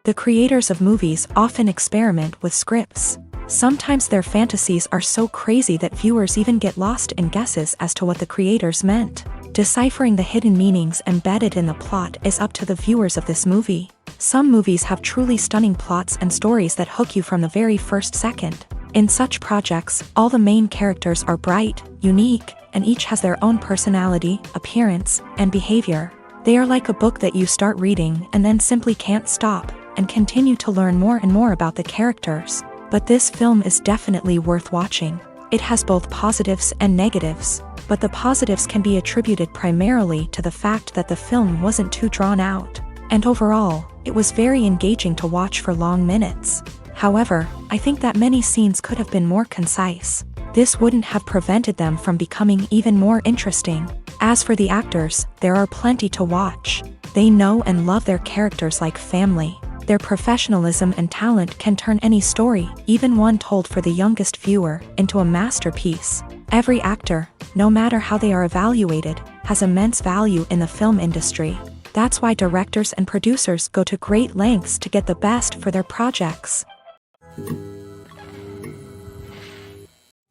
The creators of movies often experiment with scripts. Sometimes their fantasies are so crazy that viewers even get lost in guesses as to what the creators meant. Deciphering the hidden meanings embedded in the plot is up to the viewers of this movie. Some movies have truly stunning plots and stories that hook you from the very first second. In such projects, all the main characters are bright, unique, and each has their own personality, appearance, and behavior. They are like a book that you start reading and then simply can't stop, and continue to learn more and more about the characters. But this film is definitely worth watching. It has both positives and negatives, but the positives can be attributed primarily to the fact that the film wasn't too drawn out, and overall, it was very engaging to watch for long minutes. However, I think that many scenes could have been more concise. This wouldn't have prevented them from becoming even more interesting. As for the actors, there are plenty to watch. They know and love their characters like family. Their professionalism and talent can turn any story, even one told for the youngest viewer, into a masterpiece. Every actor, no matter how they are evaluated, has immense value in the film industry. That's why directors and producers go to great lengths to get the best for their projects.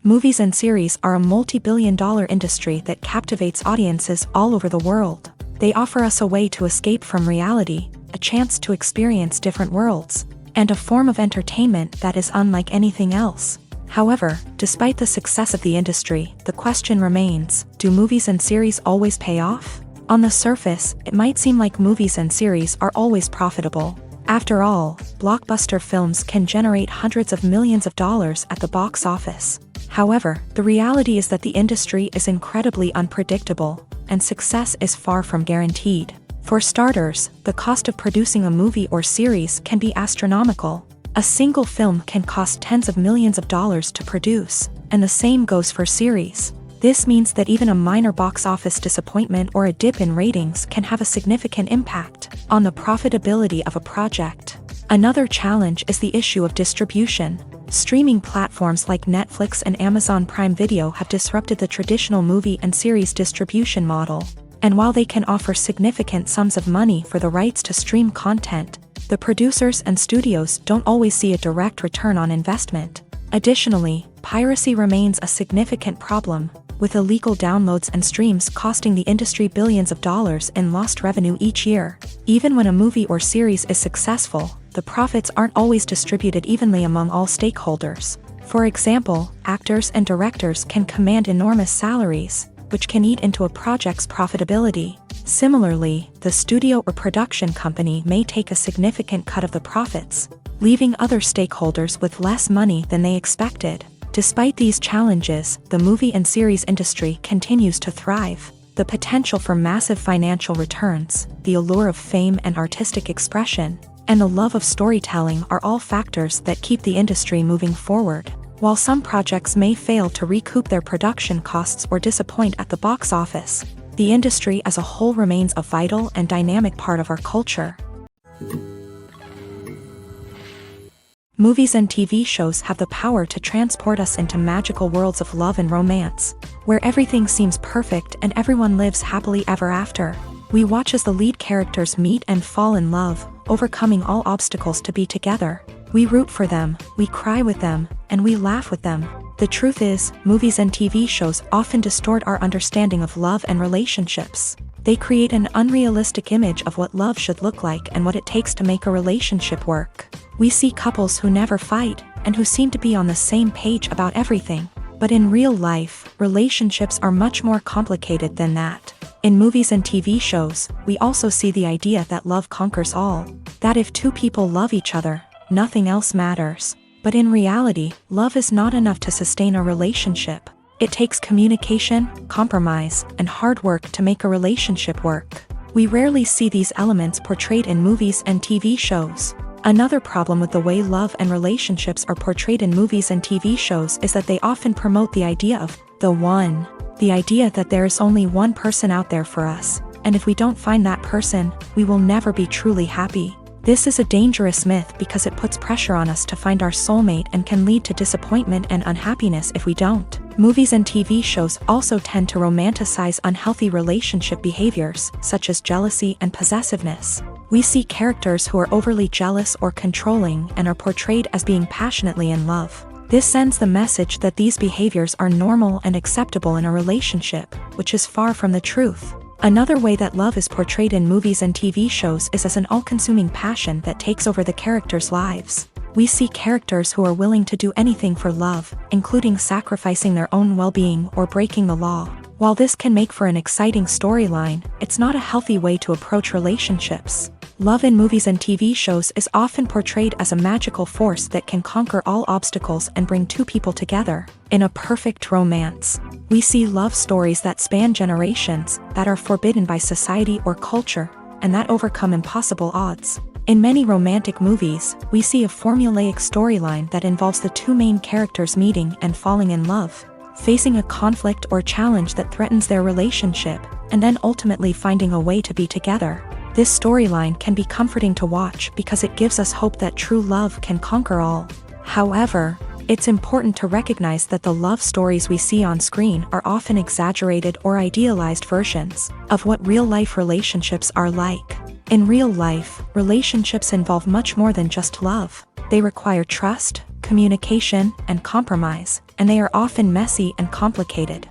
Movies and series are a multi-billion-dollar industry that captivates audiences all over the world. They offer us a way to escape from reality, a chance to experience different worlds, and a form of entertainment that is unlike anything else. However, despite the success of the industry, the question remains, do movies and series always pay off? On the surface, it might seem like movies and series are always profitable. After all, blockbuster films can generate hundreds of millions of dollars at the box office. However, the reality is that the industry is incredibly unpredictable, and success is far from guaranteed. For starters, the cost of producing a movie or series can be astronomical. A single film can cost tens of millions of dollars to produce, and the same goes for series. This means that even a minor box office disappointment or a dip in ratings can have a significant impact on the profitability of a project. Another challenge is the issue of distribution. Streaming platforms like Netflix and Amazon Prime Video have disrupted the traditional movie and series distribution model. And while they can offer significant sums of money for the rights to stream content, the producers and studios don't always see a direct return on investment. Additionally, piracy remains a significant problem, with illegal downloads and streams costing the industry billions of dollars in lost revenue each year. Even when a movie or series is successful, the profits aren't always distributed evenly among all stakeholders. For example, actors and directors can command enormous salaries, which can eat into a project's profitability. Similarly, the studio or production company may take a significant cut of the profits, leaving other stakeholders with less money than they expected. Despite these challenges, the movie and series industry continues to thrive. The potential for massive financial returns, the allure of fame and artistic expression, and the love of storytelling are all factors that keep the industry moving forward. While some projects may fail to recoup their production costs or disappoint at the box office, the industry as a whole remains a vital and dynamic part of our culture. Movies and TV shows have the power to transport us into magical worlds of love and romance, where everything seems perfect and everyone lives happily ever after. We watch as the lead characters meet and fall in love, overcoming all obstacles to be together. We root for them, we cry with them, and we laugh with them. The truth is, movies and TV shows often distort our understanding of love and relationships. They create an unrealistic image of what love should look like and what it takes to make a relationship work. We see couples who never fight, and who seem to be on the same page about everything. But in real life, relationships are much more complicated than that. In movies and TV shows, we also see the idea that love conquers all. That if two people love each other, nothing else matters. But in reality, love is not enough to sustain a relationship. It takes communication, compromise, and hard work to make a relationship work. We rarely see these elements portrayed in movies and TV shows. Another problem with the way love and relationships are portrayed in movies and TV shows is that they often promote the idea of the one. The idea that there is only one person out there for us, and if we don't find that person, we will never be truly happy. This is a dangerous myth because it puts pressure on us to find our soulmate and can lead to disappointment and unhappiness if we don't. Movies and TV shows also tend to romanticize unhealthy relationship behaviors, such as jealousy and possessiveness. We see characters who are overly jealous or controlling and are portrayed as being passionately in love. This sends the message that these behaviors are normal and acceptable in a relationship, which is far from the truth. Another way that love is portrayed in movies and TV shows is as an all-consuming passion that takes over the characters' lives. We see characters who are willing to do anything for love, including sacrificing their own well-being or breaking the law. While this can make for an exciting storyline, it's not a healthy way to approach relationships. Love in movies and TV shows is often portrayed as a magical force that can conquer all obstacles and bring two people together. In a perfect romance, we see love stories that span generations, that are forbidden by society or culture, and that overcome impossible odds. In many romantic movies, we see a formulaic storyline that involves the two main characters meeting and falling in love, facing a conflict or challenge that threatens their relationship, and then ultimately finding a way to be together. This storyline can be comforting to watch because it gives us hope that true love can conquer all. However, it's important to recognize that the love stories we see on screen are often exaggerated or idealized versions of what real-life relationships are like. In real life, relationships involve much more than just love. They require trust, communication, and compromise, and they are often messy and complicated.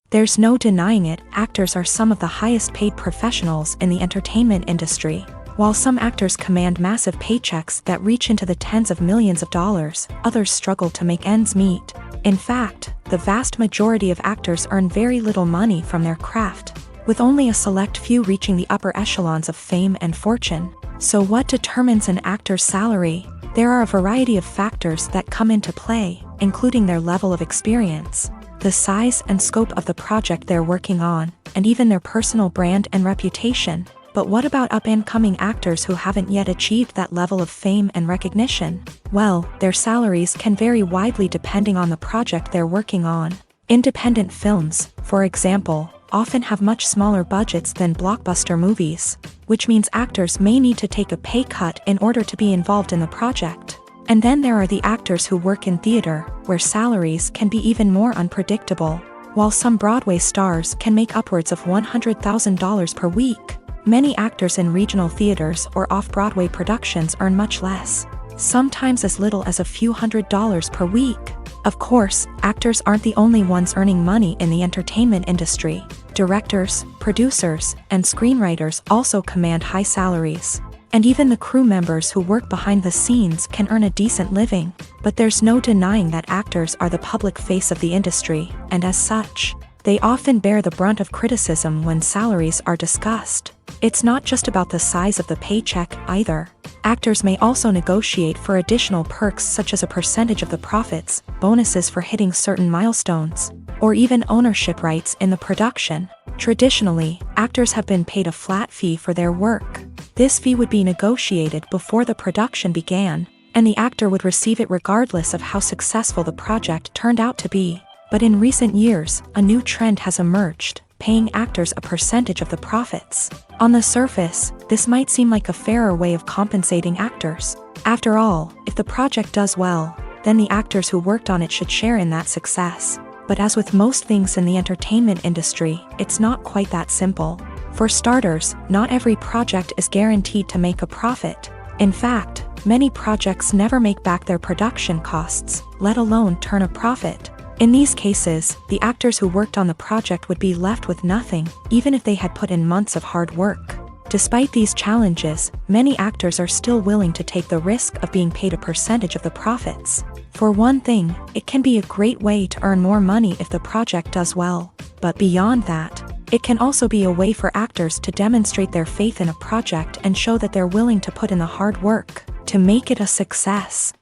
There's no denying it, actors are some of the highest paid professionals in the entertainment industry. While some actors command massive paychecks that reach into the tens of millions of dollars, others struggle to make ends meet. In fact, the vast majority of actors earn very little money from their craft, with only a select few reaching the upper echelons of fame and fortune. So what determines an actor's salary? There are a variety of factors that come into play, including their level of experience, the size and scope of the project they're working on, and even their personal brand and reputation. But what about up-and-coming actors who haven't yet achieved that level of fame and recognition? Well, their salaries can vary widely depending on the project they're working on. Independent films, for example, often have much smaller budgets than blockbuster movies, which means actors may need to take a pay cut in order to be involved in the project. And then there are the actors who work in theater, where salaries can be even more unpredictable. While some Broadway stars can make upwards of $100,000 per week, many actors in regional theaters or off-Broadway productions earn much less, sometimes as little as a few $100s per week. Of course, actors aren't the only ones earning money in the entertainment industry. Directors, producers, and screenwriters also command high salaries. And even the crew members who work behind the scenes can earn a decent living. But there's no denying that actors are the public face of the industry, and as such, they often bear the brunt of criticism when salaries are discussed. It's not just about the size of the paycheck, either. Actors may also negotiate for additional perks such as a percentage of the profits, bonuses for hitting certain milestones, or even ownership rights in the production. Traditionally, actors have been paid a flat fee for their work. This fee would be negotiated before the production began, and the actor would receive it regardless of how successful the project turned out to be. But in recent years, a new trend has emerged, paying actors a percentage of the profits. On the surface, this might seem like a fairer way of compensating actors. After all, if the project does well, then the actors who worked on it should share in that success. But as with most things in the entertainment industry, it's not quite that simple. For starters, not every project is guaranteed to make a profit. In fact, many projects never make back their production costs, let alone turn a profit. In these cases, the actors who worked on the project would be left with nothing, even if they had put in months of hard work. Despite these challenges, many actors are still willing to take the risk of being paid a percentage of the profits. For one thing, it can be a great way to earn more money if the project does well. But beyond that, it can also be a way for actors to demonstrate their faith in a project and show that they're willing to put in the hard work to make it a success.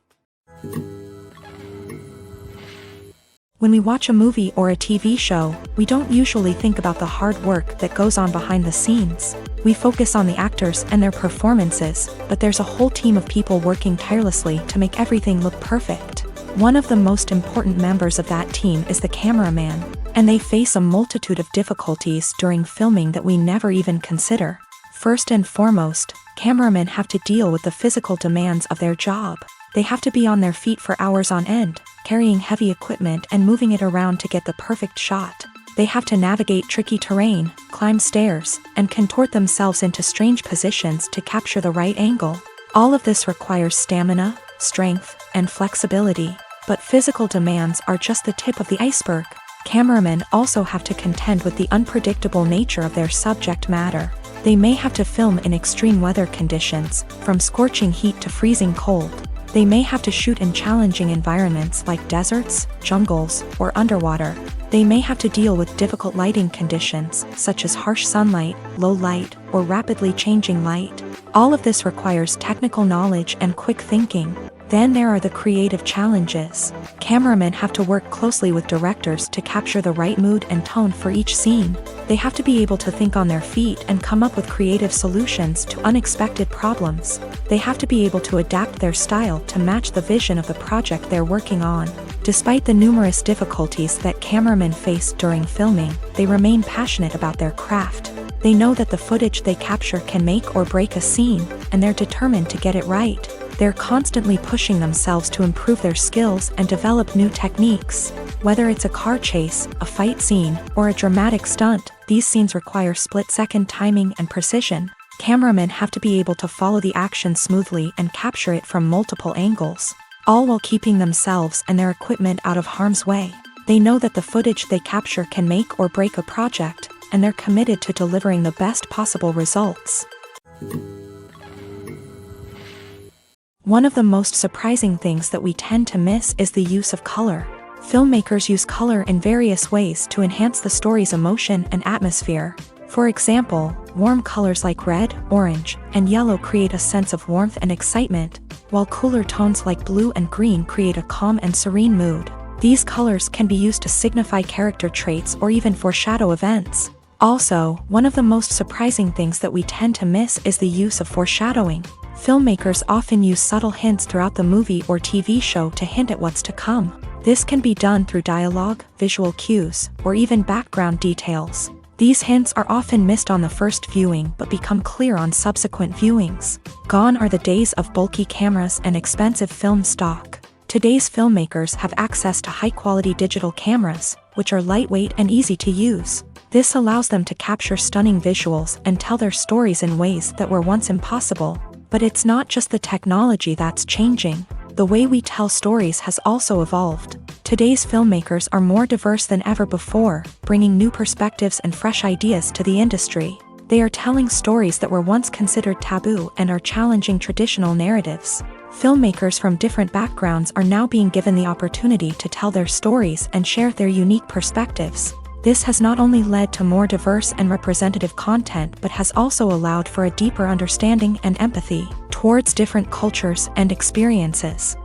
When we watch a movie or a TV show, we don't usually think about the hard work that goes on behind the scenes. We focus on the actors and their performances, but there's a whole team of people working tirelessly to make everything look perfect. One of the most important members of that team is the cameraman, and they face a multitude of difficulties during filming that we never even consider. First and foremost, cameramen have to deal with the physical demands of their job. They have to be on their feet for hours on end, carrying heavy equipment and moving it around to get the perfect shot. They have to navigate tricky terrain, climb stairs, and contort themselves into strange positions to capture the right angle. All of this requires stamina, strength, and flexibility. But physical demands are just the tip of the iceberg. Cameramen also have to contend with the unpredictable nature of their subject matter. They may have to film in extreme weather conditions, from scorching heat to freezing cold. They may have to shoot in challenging environments like deserts, jungles, or underwater. They may have to deal with difficult lighting conditions, such as harsh sunlight, low light, or rapidly changing light. All of this requires technical knowledge and quick thinking. Then there are the creative challenges. Cameramen have to work closely with directors to capture the right mood and tone for each scene. They have to be able to think on their feet and come up with creative solutions to unexpected problems. They have to be able to adapt their style to match the vision of the project they're working on. Despite the numerous difficulties that cameramen face during filming, they remain passionate about their craft. They know that the footage they capture can make or break a scene, and they're determined to get it right. They're constantly pushing themselves to improve their skills and develop new techniques. Whether it's a car chase, a fight scene, or a dramatic stunt, these scenes require split-second timing and precision. Cameramen have to be able to follow the action smoothly and capture it from multiple angles, all while keeping themselves and their equipment out of harm's way. They know that the footage they capture can make or break a project, and they're committed to delivering the best possible results. One of the most surprising things that we tend to miss is the use of color. Filmmakers use color in various ways to enhance the story's emotion and atmosphere. For example, warm colors like red, orange, and yellow create a sense of warmth and excitement, while cooler tones like blue and green create a calm and serene mood. These colors can be used to signify character traits or even foreshadow events. Also, one of the most surprising things that we tend to miss is the use of foreshadowing. Filmmakers often use subtle hints throughout the movie or TV show to hint at what's to come. This can be done through dialogue, visual cues, or even background details. These hints are often missed on the first viewing but become clear on subsequent viewings. Gone are the days of bulky cameras and expensive film stock. Today's filmmakers have access to high-quality digital cameras, which are lightweight and easy to use. This allows them to capture stunning visuals and tell their stories in ways that were once impossible. But it's not just the technology that's changing. The way we tell stories has also evolved. Today's filmmakers are more diverse than ever before, bringing new perspectives and fresh ideas to the industry. They are telling stories that were once considered taboo and are challenging traditional narratives. Filmmakers from different backgrounds are now being given the opportunity to tell their stories and share their unique perspectives. This has not only led to more diverse and representative content but has also allowed for a deeper understanding and empathy towards different cultures and experiences.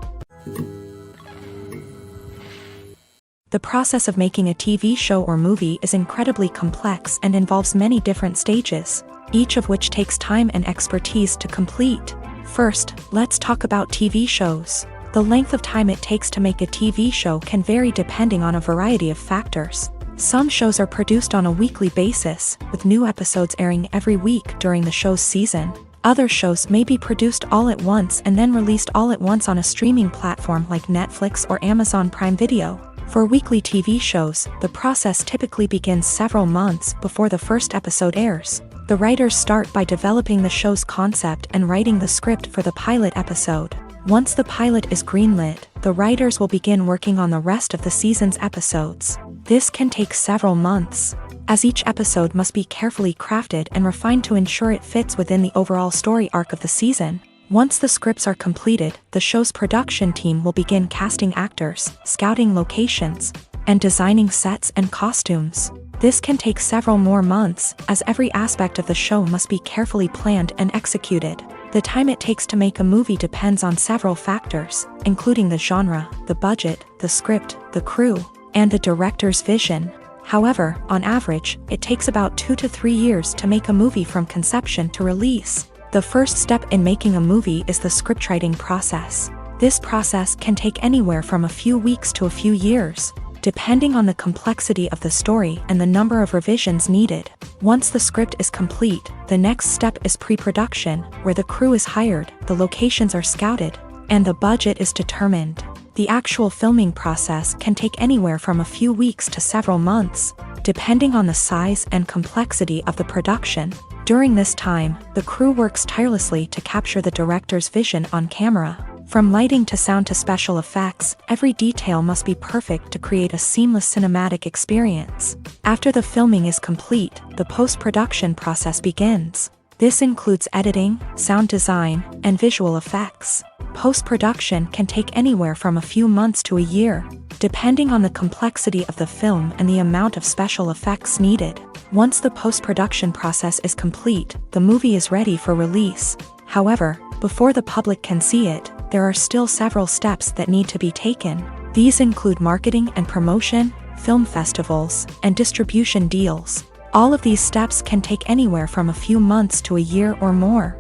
The process of making a TV show or movie is incredibly complex and involves many different stages, each of which takes time and expertise to complete. First, let's talk about TV shows. The length of time it takes to make a TV show can vary depending on a variety of factors. Some shows are produced on a weekly basis, with new episodes airing every week during the show's season. Other shows may be produced all at once and then released all at once on a streaming platform like Netflix or Amazon Prime Video. For weekly TV shows, the process typically begins several months before the first episode airs. The writers start by developing the show's concept and writing the script for the pilot episode. Once the pilot is greenlit, the writers will begin working on the rest of the season's episodes. This can take several months, as each episode must be carefully crafted and refined to ensure it fits within the overall story arc of the season. Once the scripts are completed, the show's production team will begin casting actors, scouting locations, and designing sets and costumes. This can take several more months, as every aspect of the show must be carefully planned and executed. The time it takes to make a movie depends on several factors, including the genre, the budget, the script, the crew, and the director's vision. However, on average, it takes about 2 to 3 years to make a movie from conception to release. The first step in making a movie is the scriptwriting process. This process can take anywhere from a few weeks to a few years, depending on the complexity of the story and the number of revisions needed. Once the script is complete, the next step is pre-production, where the crew is hired, the locations are scouted, and the budget is determined. The actual filming process can take anywhere from a few weeks to several months. depending on the size and complexity of the production. During this time, the crew works tirelessly to capture the director's vision on camera. From lighting to sound to special effects, every detail must be perfect to create a seamless cinematic experience. After the filming is complete, the post-production process begins. This includes editing, sound design, and visual effects. Post-production can take anywhere from a few months to a year, depending on the complexity of the film and the amount of special effects needed. Once the post-production process is complete, the movie is ready for release. However, before the public can see it, there are still several steps that need to be taken. These include marketing and promotion, film festivals, and distribution deals. All of these steps can take anywhere from a few months to a year or more.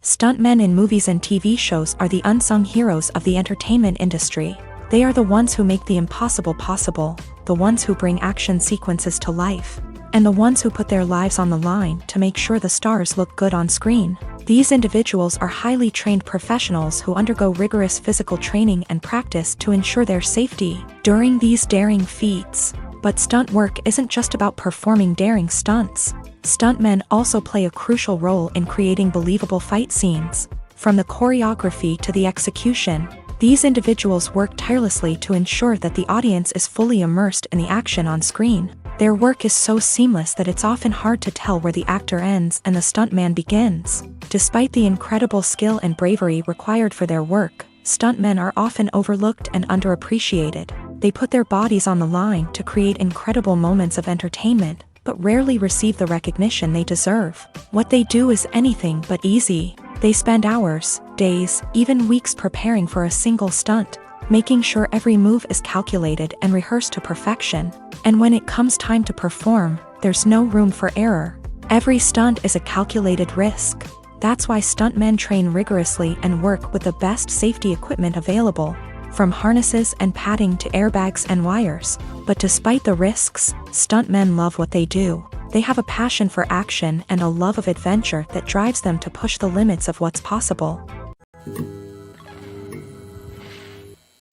Stuntmen in movies and TV shows are the unsung heroes of the entertainment industry. They are the ones who make the impossible possible, the ones who bring action sequences to life, and the ones who put their lives on the line to make sure the stars look good on screen. These individuals are highly trained professionals who undergo rigorous physical training and practice to ensure their safety during these daring feats. But stunt work isn't just about performing daring stunts. Stuntmen also play a crucial role in creating believable fight scenes. From the choreography to the execution, these individuals work tirelessly to ensure that the audience is fully immersed in the action on screen. Their work is so seamless that it's often hard to tell where the actor ends and the stuntman begins. Despite the incredible skill and bravery required for their work, stuntmen are often overlooked and underappreciated. They put their bodies on the line to create incredible moments of entertainment, but rarely receive the recognition they deserve. What they do is anything but easy. They spend hours, days, even weeks preparing for a single stunt, making sure every move is calculated and rehearsed to perfection. And when it comes time to perform, there's no room for error. Every stunt is a calculated risk. That's why stuntmen train rigorously and work with the best safety equipment available, from harnesses and padding to airbags and wires. But despite the risks, stuntmen love what they do. They have a passion for action and a love of adventure that drives them to push the limits of what's possible.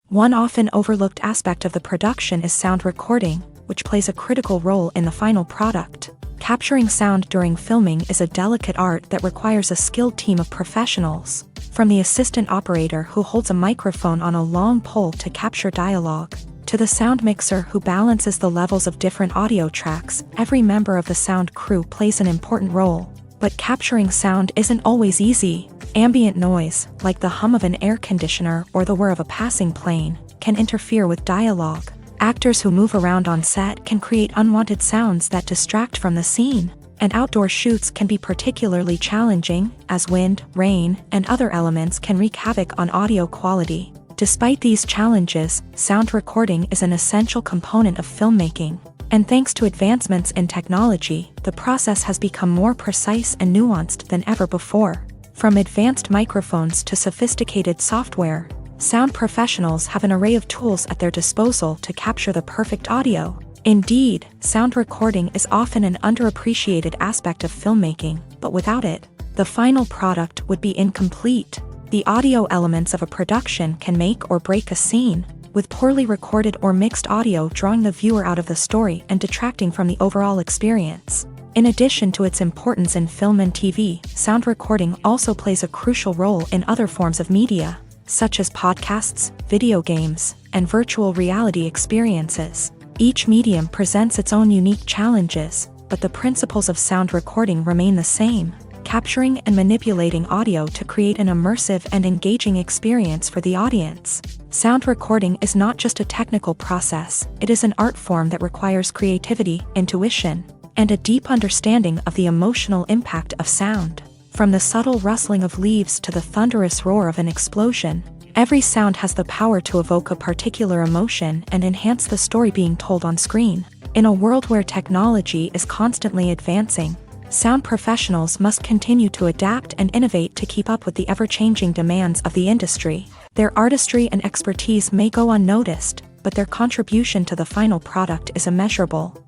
One often overlooked aspect of the production is sound recording, which plays a critical role in the final product. Capturing sound during filming is a delicate art that requires a skilled team of professionals. From the assistant operator who holds a microphone on a long pole to capture dialogue, to the sound mixer who balances the levels of different audio tracks, every member of the sound crew plays an important role. But capturing sound isn't always easy. Ambient noise, like the hum of an air conditioner or the whir of a passing plane, can interfere with dialogue. Actors who move around on set can create unwanted sounds that distract from the scene. And outdoor shoots can be particularly challenging, as wind, rain, and other elements can wreak havoc on audio quality. Despite these challenges, sound recording is an essential component of filmmaking. And thanks to advancements in technology, the process has become more precise and nuanced than ever before. From advanced microphones to sophisticated software, sound professionals have an array of tools at their disposal to capture the perfect audio. Indeed, sound recording is often an underappreciated aspect of filmmaking, but without it, the final product would be incomplete. The audio elements of a production can make or break a scene, with poorly recorded or mixed audio drawing the viewer out of the story and detracting from the overall experience. In addition to its importance in film and TV, sound recording also plays a crucial role in other forms of media, such as podcasts, video games, and virtual reality experiences. Each medium presents its own unique challenges, but the principles of sound recording remain the same, capturing and manipulating audio to create an immersive and engaging experience for the audience. Sound recording is not just a technical process, it is an art form that requires creativity, intuition, and a deep understanding of the emotional impact of sound. From the subtle rustling of leaves to the thunderous roar of an explosion, every sound has the power to evoke a particular emotion and enhance the story being told on screen. In a world where technology is constantly advancing, sound professionals must continue to adapt and innovate to keep up with the ever-changing demands of the industry. Their artistry and expertise may go unnoticed, but their contribution to the final product is immeasurable.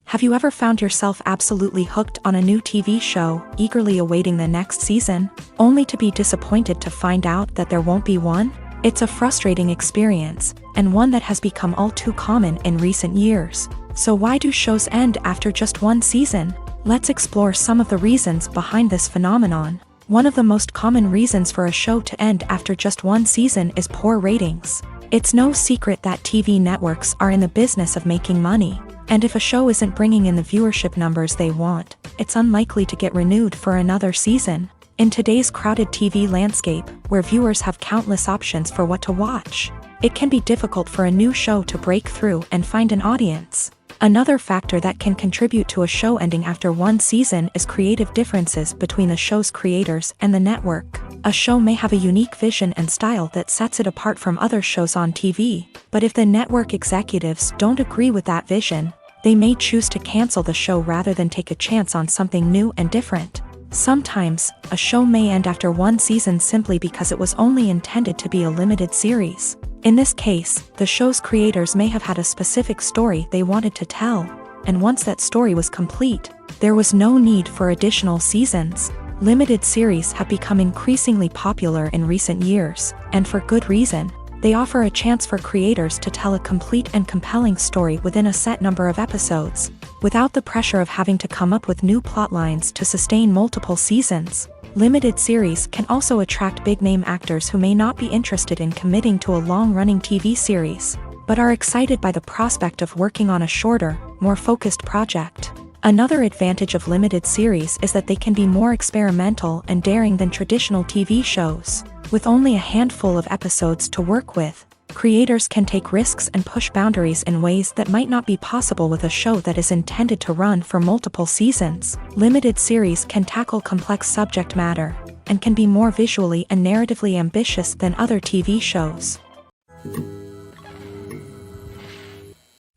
Have you ever found yourself absolutely hooked on a new TV show, eagerly awaiting the next season, only to be disappointed to find out that there won't be one? It's a frustrating experience, and one that has become all too common in recent years. So why do shows end after just one season? Let's explore some of the reasons behind this phenomenon. One of the most common reasons for a show to end after just one season is poor ratings. It's no secret that TV networks are in the business of making money, and if a show isn't bringing in the viewership numbers they want, it's unlikely to get renewed for another season. In today's crowded TV landscape, where viewers have countless options for what to watch, it can be difficult for a new show to break through and find an audience. Another factor that can contribute to a show ending after one season is creative differences between the show's creators and the network. A show may have a unique vision and style that sets it apart from other shows on TV, but if the network executives don't agree with that vision, they may choose to cancel the show rather than take a chance on something new and different. Sometimes, a show may end after one season simply because it was only intended to be a limited series. In this case, the show's creators may have had a specific story they wanted to tell, and once that story was complete, there was no need for additional seasons. Limited series have become increasingly popular in recent years, and for good reason. They offer a chance for creators to tell a complete and compelling story within a set number of episodes, without the pressure of having to come up with new plotlines to sustain multiple seasons. Limited series can also attract big-name actors who may not be interested in committing to a long-running TV series, but are excited by the prospect of working on a shorter, more focused project. Another advantage of limited series is that they can be more experimental and daring than traditional TV shows. With only a handful of episodes to work with, creators can take risks and push boundaries in ways that might not be possible with a show that is intended to run for multiple seasons. Limited series can tackle complex subject matter, and can be more visually and narratively ambitious than other TV shows.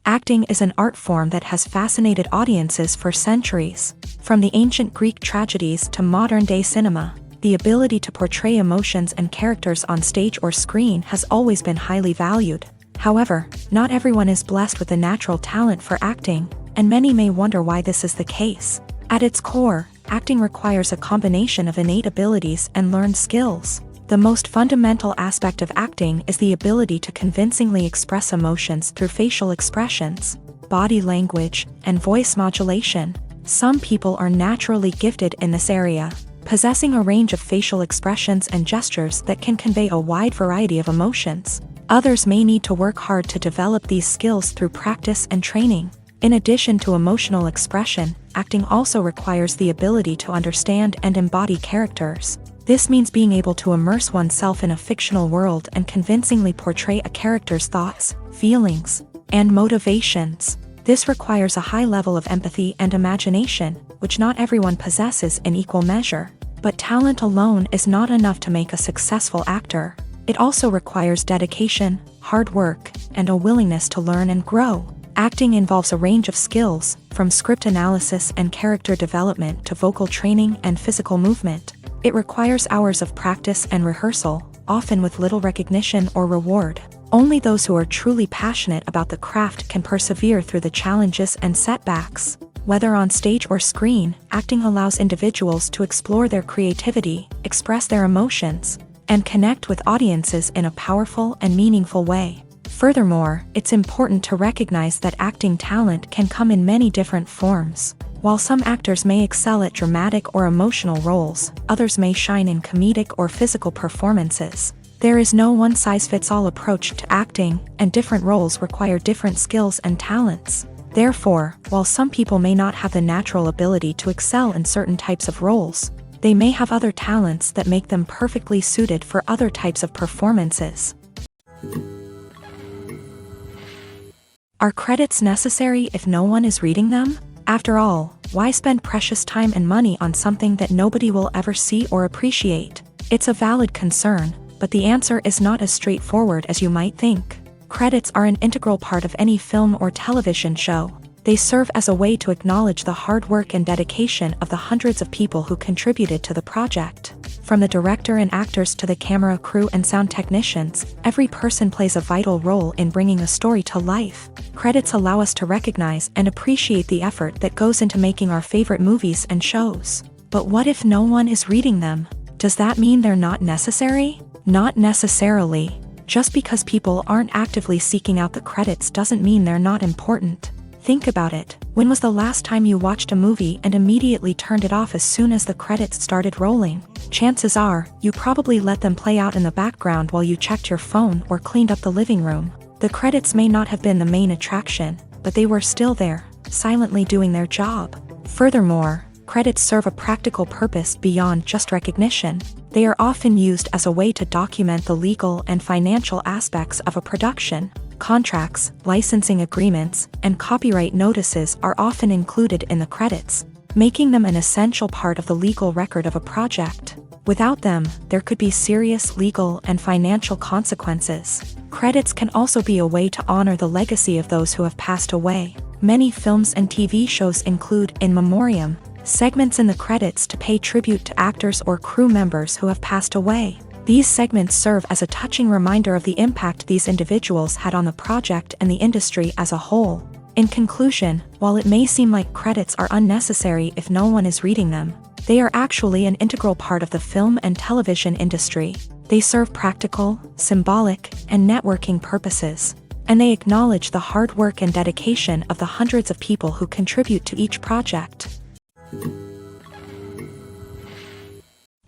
Acting is an art form that has fascinated audiences for centuries. From the ancient Greek tragedies to modern-day cinema, the ability to portray emotions and characters on stage or screen has always been highly valued. However, not everyone is blessed with a natural talent for acting, and many may wonder why this is the case. At its core, acting requires a combination of innate abilities and learned skills. The most fundamental aspect of acting is the ability to convincingly express emotions through facial expressions, body language, and voice modulation. Some people are naturally gifted in this area, possessing a range of facial expressions and gestures that can convey a wide variety of emotions. Others may need to work hard to develop these skills through practice and training. In addition to emotional expression, acting also requires the ability to understand and embody characters. This means being able to immerse oneself in a fictional world and convincingly portray a character's thoughts, feelings, and motivations. This requires a high level of empathy and imagination, which not everyone possesses in equal measure. But talent alone is not enough to make a successful actor. It also requires dedication, hard work, and a willingness to learn and grow. Acting involves a range of skills, from script analysis and character development to vocal training and physical movement. It requires hours of practice and rehearsal, often with little recognition or reward. Only those who are truly passionate about the craft can persevere through the challenges and setbacks. Whether on stage or screen, acting allows individuals to explore their creativity, express their emotions, and connect with audiences in a powerful and meaningful way. Furthermore, it's important to recognize that acting talent can come in many different forms. While some actors may excel at dramatic or emotional roles, others may shine in comedic or physical performances. There is no one-size-fits-all approach to acting, and different roles require different skills and talents. Therefore, while some people may not have the natural ability to excel in certain types of roles, they may have other talents that make them perfectly suited for other types of performances. Are credits necessary if no one is reading them? After all, why spend precious time and money on something that nobody will ever see or appreciate? It's a valid concern, but the answer is not as straightforward as you might think. Credits are an integral part of any film or television show. They serve as a way to acknowledge the hard work and dedication of the hundreds of people who contributed to the project. From the director and actors to the camera crew and sound technicians, every person plays a vital role in bringing a story to life. Credits allow us to recognize and appreciate the effort that goes into making our favorite movies and shows. But what if no one is reading them? Does that mean they're not necessary? Not necessarily. Just because people aren't actively seeking out the credits doesn't mean they're not important. Think about it. When was the last time you watched a movie and immediately turned it off as soon as the credits started rolling? Chances are, you probably let them play out in the background while you checked your phone or cleaned up the living room. The credits may not have been the main attraction, but they were still there, silently doing their job. Furthermore, credits serve a practical purpose beyond just recognition. They are often used as a way to document the legal and financial aspects of a production. Contracts, licensing agreements, and copyright notices are often included in the credits, making them an essential part of the legal record of a project. Without them, there could be serious legal and financial consequences. Credits can also be a way to honor the legacy of those who have passed away. Many films and TV shows include in memoriam segments in the credits to pay tribute to actors or crew members who have passed away. These segments serve as a touching reminder of the impact these individuals had on the project and the industry as a whole. In conclusion, while it may seem like credits are unnecessary if no one is reading them, they are actually an integral part of the film and television industry. They serve practical, symbolic, and networking purposes, and they acknowledge the hard work and dedication of the hundreds of people who contribute to each project.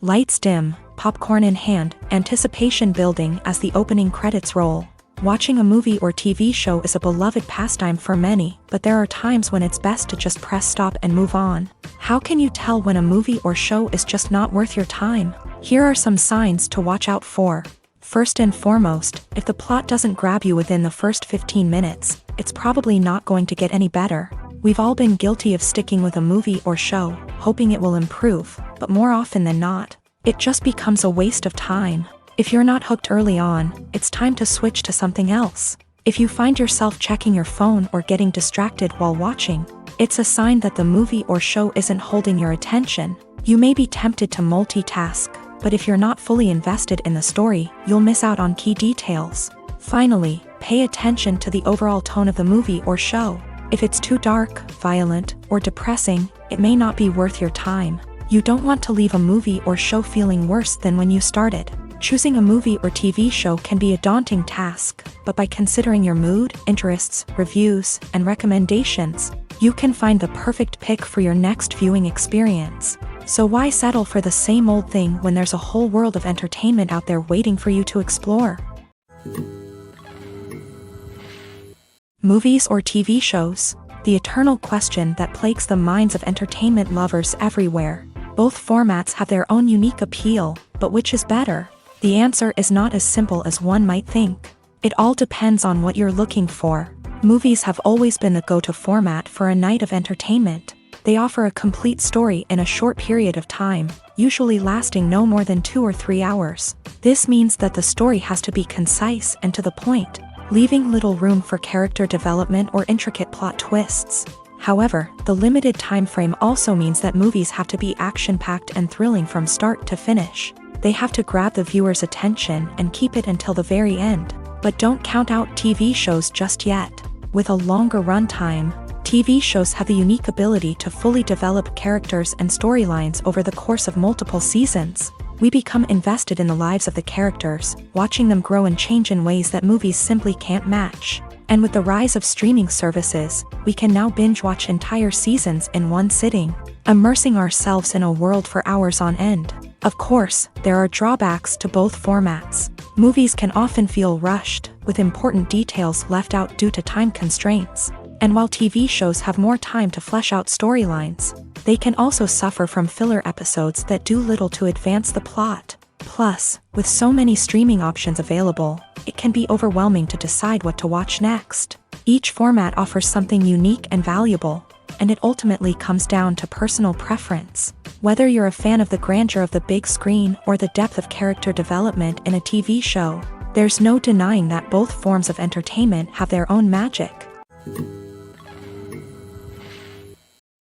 Lights dim, popcorn in hand, anticipation building as the opening credits roll. Watching a movie or TV show is a beloved pastime for many, but there are times when it's best to just press stop and move on. How can you tell when a movie or show is just not worth your time? Here are some signs to watch out for. First and foremost, if the plot doesn't grab you within the first 15 minutes, it's probably not going to get any better. We've all been guilty of sticking with a movie or show, hoping it will improve, but more often than not, it just becomes a waste of time. If you're not hooked early on, it's time to switch to something else. If you find yourself checking your phone or getting distracted while watching, it's a sign that the movie or show isn't holding your attention. You may be tempted to multitask, but if you're not fully invested in the story, you'll miss out on key details. Finally, pay attention to the overall tone of the movie or show. If it's too dark, violent, or depressing, it may not be worth your time. You don't want to leave a movie or show feeling worse than when you started. Choosing a movie or TV show can be a daunting task, but by considering your mood, interests, reviews, and recommendations, you can find the perfect pick for your next viewing experience. So why settle for the same old thing when there's a whole world of entertainment out there waiting for you to explore? Movies or TV shows? The eternal question that plagues the minds of entertainment lovers everywhere. Both formats have their own unique appeal, but which is better? The answer is not as simple as one might think. It all depends on what you're looking for. Movies have always been the go-to format for a night of entertainment. They offer a complete story in a short period of time, usually lasting no more than 2 or 3 hours. This means that the story has to be concise and to the point, leaving little room for character development or intricate plot twists. However, the limited time frame also means that movies have to be action-packed and thrilling from start to finish. They have to grab the viewer's attention and keep it until the very end. But don't count out TV shows just yet. With a longer runtime, TV shows have the unique ability to fully develop characters and storylines over the course of multiple seasons. We become invested in the lives of the characters, watching them grow and change in ways that movies simply can't match. And with the rise of streaming services, we can now binge-watch entire seasons in one sitting, immersing ourselves in a world for hours on end. Of course, there are drawbacks to both formats. Movies can often feel rushed, with important details left out due to time constraints. And while TV shows have more time to flesh out storylines, they can also suffer from filler episodes that do little to advance the plot. Plus, with so many streaming options available, it can be overwhelming to decide what to watch next. Each format offers something unique and valuable, and it ultimately comes down to personal preference. Whether you're a fan of the grandeur of the big screen or the depth of character development in a TV show, there's no denying that both forms of entertainment have their own magic.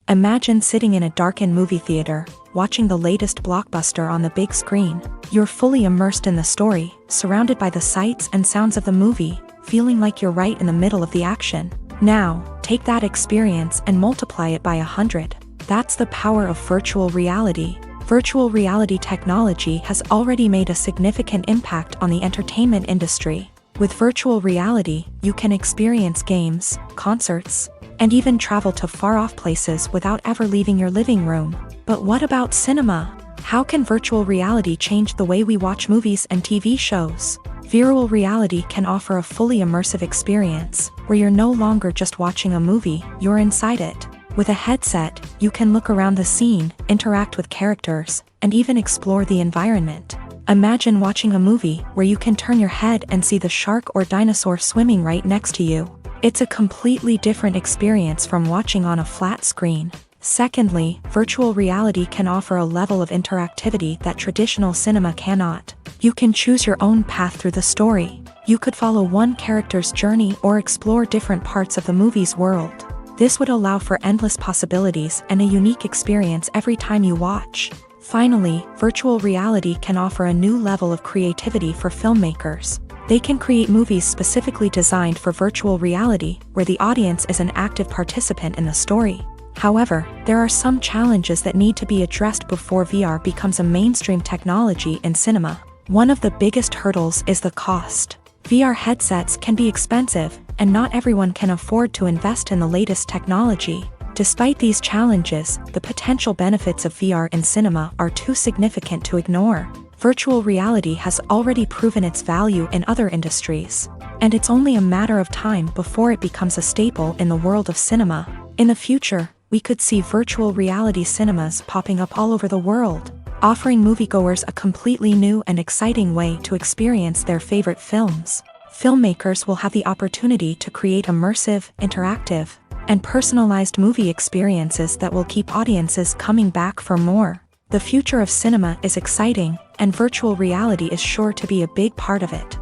Imagine sitting in a darkened movie theater, watching the latest blockbuster on the big screen. You're fully immersed in the story, surrounded by the sights and sounds of the movie, feeling like you're right in the middle of the action. Now, take that experience and multiply it by 100. That's the power of virtual reality. Virtual reality technology has already made a significant impact on the entertainment industry. With virtual reality, you can experience games, concerts, and even travel to far-off places without ever leaving your living room. But what about cinema? How can virtual reality change the way we watch movies and TV shows? Virtual reality can offer a fully immersive experience, where you're no longer just watching a movie, you're inside it. With a headset, you can look around the scene, interact with characters, and even explore the environment. Imagine watching a movie where you can turn your head and see the shark or dinosaur swimming right next to you. It's a completely different experience from watching on a flat screen. Secondly, virtual reality can offer a level of interactivity that traditional cinema cannot. You can choose your own path through the story. You could follow one character's journey or explore different parts of the movie's world. This would allow for endless possibilities and a unique experience every time you watch. Finally, virtual reality can offer a new level of creativity for filmmakers. They can create movies specifically designed for virtual reality, where the audience is an active participant in the story. However, there are some challenges that need to be addressed before VR becomes a mainstream technology in cinema. One of the biggest hurdles is the cost. VR headsets can be expensive, and not everyone can afford to invest in the latest technology. Despite these challenges, the potential benefits of VR in cinema are too significant to ignore. Virtual reality has already proven its value in other industries, and it's only a matter of time before it becomes a staple in the world of cinema. In the future, we could see virtual reality cinemas popping up all over the world, offering moviegoers a completely new and exciting way to experience their favorite films. Filmmakers will have the opportunity to create immersive, interactive, and personalized movie experiences that will keep audiences coming back for more. The future of cinema is exciting, and virtual reality is sure to be a big part of it.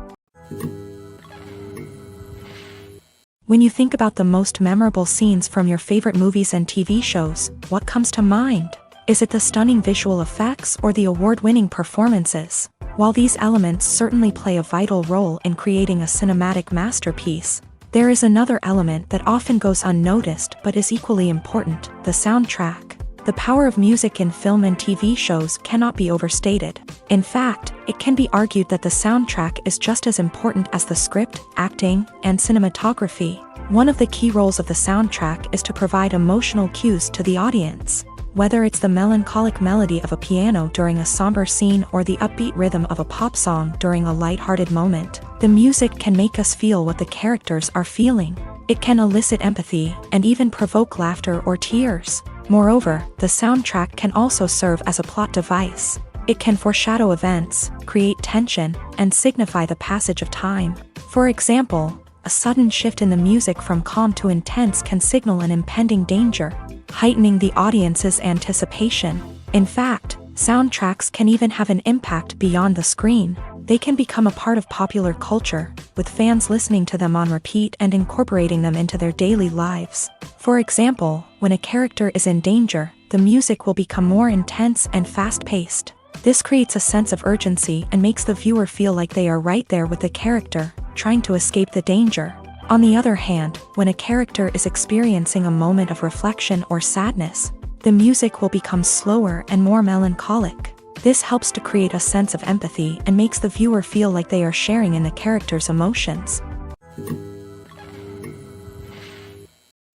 When you think about the most memorable scenes from your favorite movies and TV shows, what comes to mind? Is it the stunning visual effects or the award-winning performances? While these elements certainly play a vital role in creating a cinematic masterpiece, there is another element that often goes unnoticed but is equally important: the soundtrack. The power of music in film and TV shows cannot be overstated. In fact, it can be argued that the soundtrack is just as important as the script, acting, and cinematography. One of the key roles of the soundtrack is to provide emotional cues to the audience. Whether it's the melancholic melody of a piano during a somber scene or the upbeat rhythm of a pop song during a lighthearted moment, the music can make us feel what the characters are feeling. It can elicit empathy and even provoke laughter or tears. Moreover, the soundtrack can also serve as a plot device. It can foreshadow events, create tension, and signify the passage of time. For example, a sudden shift in the music from calm to intense can signal an impending danger, heightening the audience's anticipation. In fact, soundtracks can even have an impact beyond the screen. They can become a part of popular culture, with fans listening to them on repeat and incorporating them into their daily lives. For example, when a character is in danger, the music will become more intense and fast-paced. This creates a sense of urgency and makes the viewer feel like they are right there with the character, trying to escape the danger. On the other hand, when a character is experiencing a moment of reflection or sadness, the music will become slower and more melancholic. This helps to create a sense of empathy and makes the viewer feel like they are sharing in the character's emotions.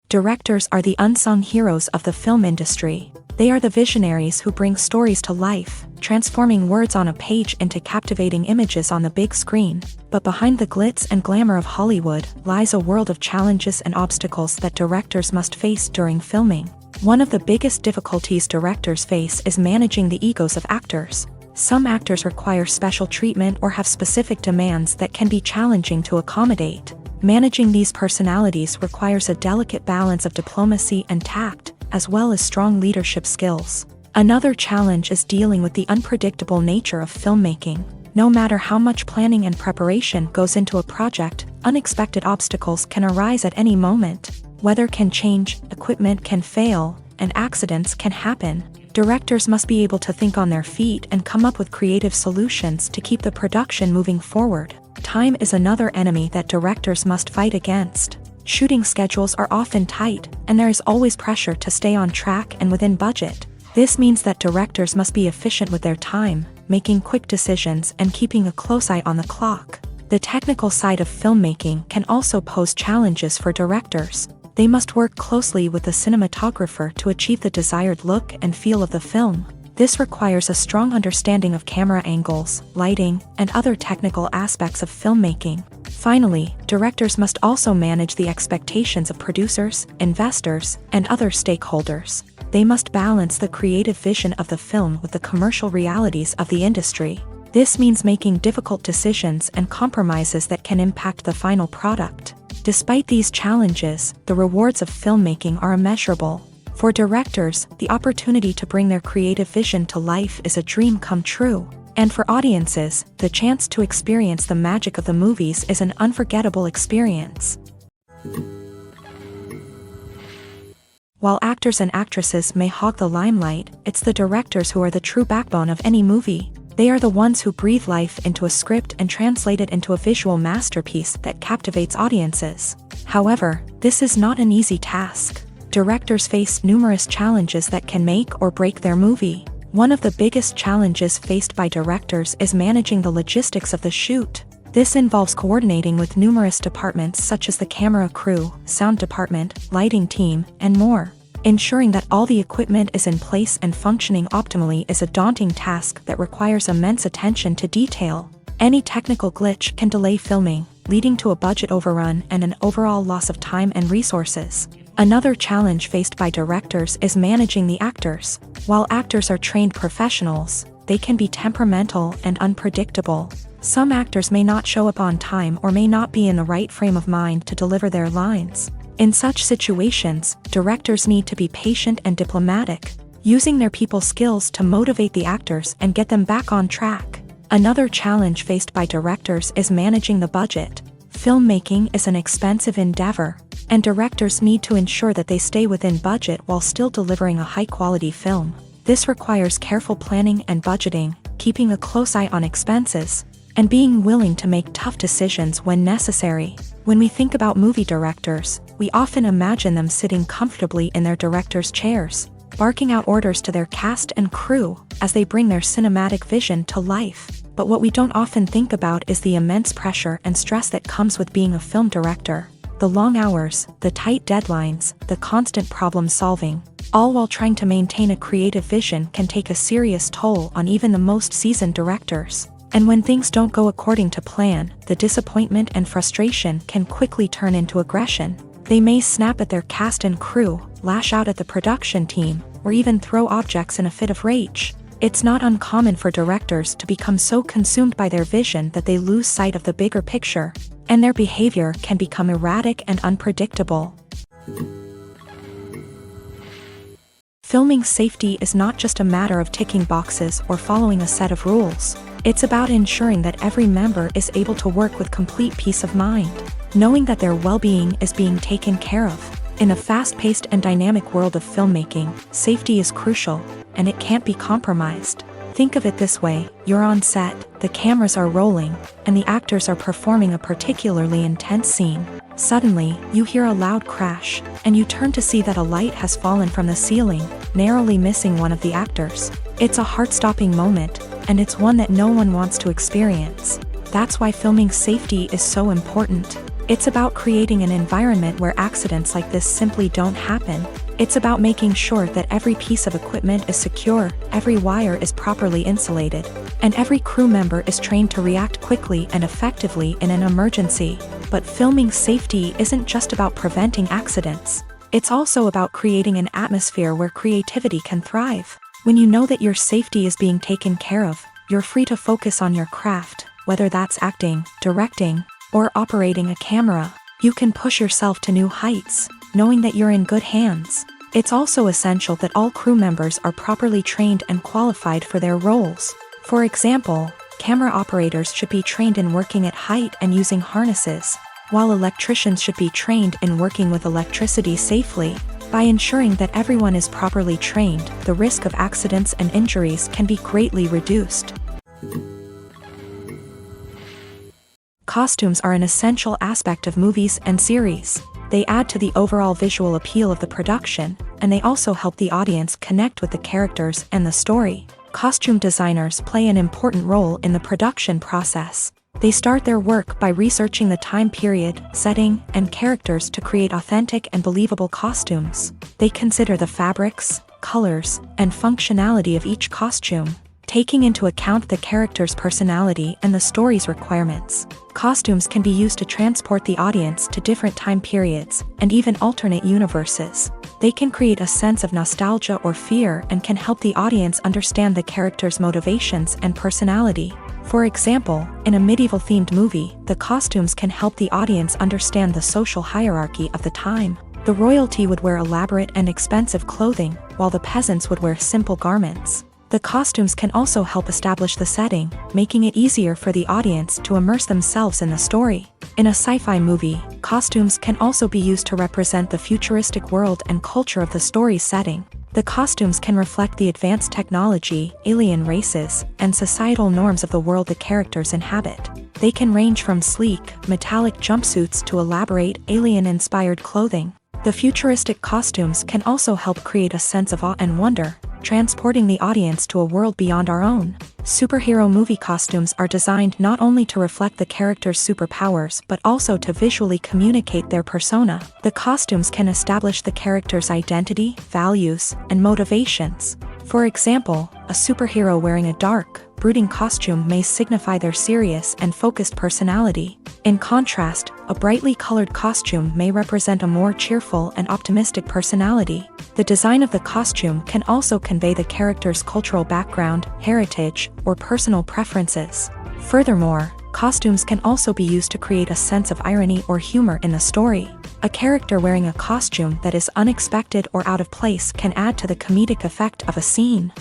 Directors are the unsung heroes of the film industry. They are the visionaries who bring stories to life, transforming words on a page into captivating images on the big screen. But behind the glitz and glamour of Hollywood lies a world of challenges and obstacles that directors must face during filming. One of the biggest difficulties directors face is managing the egos of actors. Some actors require special treatment or have specific demands that can be challenging to accommodate. Managing these personalities requires a delicate balance of diplomacy and tact, as well as strong leadership skills. Another challenge is dealing with the unpredictable nature of filmmaking. No matter how much planning and preparation goes into a project, unexpected obstacles can arise at any moment. Weather can change, equipment can fail, and accidents can happen. Directors must be able to think on their feet and come up with creative solutions to keep the production moving forward. Time is another enemy that directors must fight against. Shooting schedules are often tight, and there is always pressure to stay on track and within budget. This means that directors must be efficient with their time, making quick decisions and keeping a close eye on the clock. The technical side of filmmaking can also pose challenges for directors. They must work closely with the cinematographer to achieve the desired look and feel of the film. This requires a strong understanding of camera angles, lighting, and other technical aspects of filmmaking. Finally, directors must also manage the expectations of producers, investors, and other stakeholders. They must balance the creative vision of the film with the commercial realities of the industry. This means making difficult decisions and compromises that can impact the final product. Despite these challenges, the rewards of filmmaking are immeasurable. For directors, the opportunity to bring their creative vision to life is a dream come true. And for audiences, the chance to experience the magic of the movies is an unforgettable experience. While actors and actresses may hog the limelight, it's the directors who are the true backbone of any movie. They are the ones who breathe life into a script and translate it into a visual masterpiece that captivates audiences. However, this is not an easy task. Directors face numerous challenges that can make or break their movie. One of the biggest challenges faced by directors is managing the logistics of the shoot. This involves coordinating with numerous departments such as the camera crew, sound department, lighting team, and more. Ensuring that all the equipment is in place and functioning optimally is a daunting task that requires immense attention to detail. Any technical glitch can delay filming, leading to a budget overrun and an overall loss of time and resources. Another challenge faced by directors is managing the actors. While actors are trained professionals, they can be temperamental and unpredictable. Some actors may not show up on time or may not be in the right frame of mind to deliver their lines. In such situations, directors need to be patient and diplomatic, using their people skills to motivate the actors and get them back on track. Another challenge faced by directors is managing the budget. Filmmaking is an expensive endeavor, and directors need to ensure that they stay within budget while still delivering a high-quality film. This requires careful planning and budgeting, keeping a close eye on expenses, and being willing to make tough decisions when necessary. When we think about movie directors, we often imagine them sitting comfortably in their director's chairs, barking out orders to their cast and crew as they bring their cinematic vision to life. But what we don't often think about is the immense pressure and stress that comes with being a film director. The long hours, the tight deadlines, the constant problem solving, all while trying to maintain a creative vision can take a serious toll on even the most seasoned directors. And when things don't go according to plan, the disappointment and frustration can quickly turn into aggression. They may snap at their cast and crew, lash out at the production team, or even throw objects in a fit of rage. It's not uncommon for directors to become so consumed by their vision that they lose sight of the bigger picture, and their behavior can become erratic and unpredictable. Filming safety is not just a matter of ticking boxes or following a set of rules. It's about ensuring that every member is able to work with complete peace of mind, knowing that their well-being is being taken care of. In a fast-paced and dynamic world of filmmaking, safety is crucial, and it can't be compromised. Think of it this way: you're on set, the cameras are rolling, and the actors are performing a particularly intense scene. Suddenly, you hear a loud crash, and you turn to see that a light has fallen from the ceiling, narrowly missing one of the actors. It's a heart-stopping moment, and it's one that no one wants to experience. That's why filming safety is so important. It's about creating an environment where accidents like this simply don't happen. It's about making sure that every piece of equipment is secure, every wire is properly insulated, and every crew member is trained to react quickly and effectively in an emergency. But filming safety isn't just about preventing accidents. It's also about creating an atmosphere where creativity can thrive. When you know that your safety is being taken care of, you're free to focus on your craft, whether that's acting, directing, or operating a camera. You can push yourself to new heights, knowing that you're in good hands. It's also essential that all crew members are properly trained and qualified for their roles. For example, camera operators should be trained in working at height and using harnesses, while electricians should be trained in working with electricity safely. By ensuring that everyone is properly trained, the risk of accidents and injuries can be greatly reduced. Costumes are an essential aspect of movies and series. They add to the overall visual appeal of the production, and they also help the audience connect with the characters and the story. Costume designers play an important role in the production process. They start their work by researching the time period, setting, and characters to create authentic and believable costumes. They consider the fabrics, colors, and functionality of each costume, taking into account the character's personality and the story's requirements. Costumes can be used to transport the audience to different time periods and even alternate universes. They can create a sense of nostalgia or fear and can help the audience understand the character's motivations and personality. For example, in a medieval-themed movie, the costumes can help the audience understand the social hierarchy of the time. The royalty would wear elaborate and expensive clothing, while the peasants would wear simple garments. The costumes can also help establish the setting, making it easier for the audience to immerse themselves in the story. In a sci-fi movie, costumes can also be used to represent the futuristic world and culture of the story's setting. The costumes can reflect the advanced technology, alien races, and societal norms of the world the characters inhabit. They can range from sleek, metallic jumpsuits to elaborate, alien-inspired clothing. The futuristic costumes can also help create a sense of awe and wonder, transporting the audience to a world beyond our own. Superhero movie costumes are designed not only to reflect the character's superpowers but also to visually communicate their persona. The costumes can establish the character's identity, values, and motivations. For example, a superhero wearing a dark, brooding costume may signify their serious and focused personality. In contrast, a brightly colored costume may represent a more cheerful and optimistic personality. The design of the costume can also convey the character's cultural background, heritage, or personal preferences. Furthermore, costumes can also be used to create a sense of irony or humor in the story. A character wearing a costume that is unexpected or out of place can add to the comedic effect of a scene.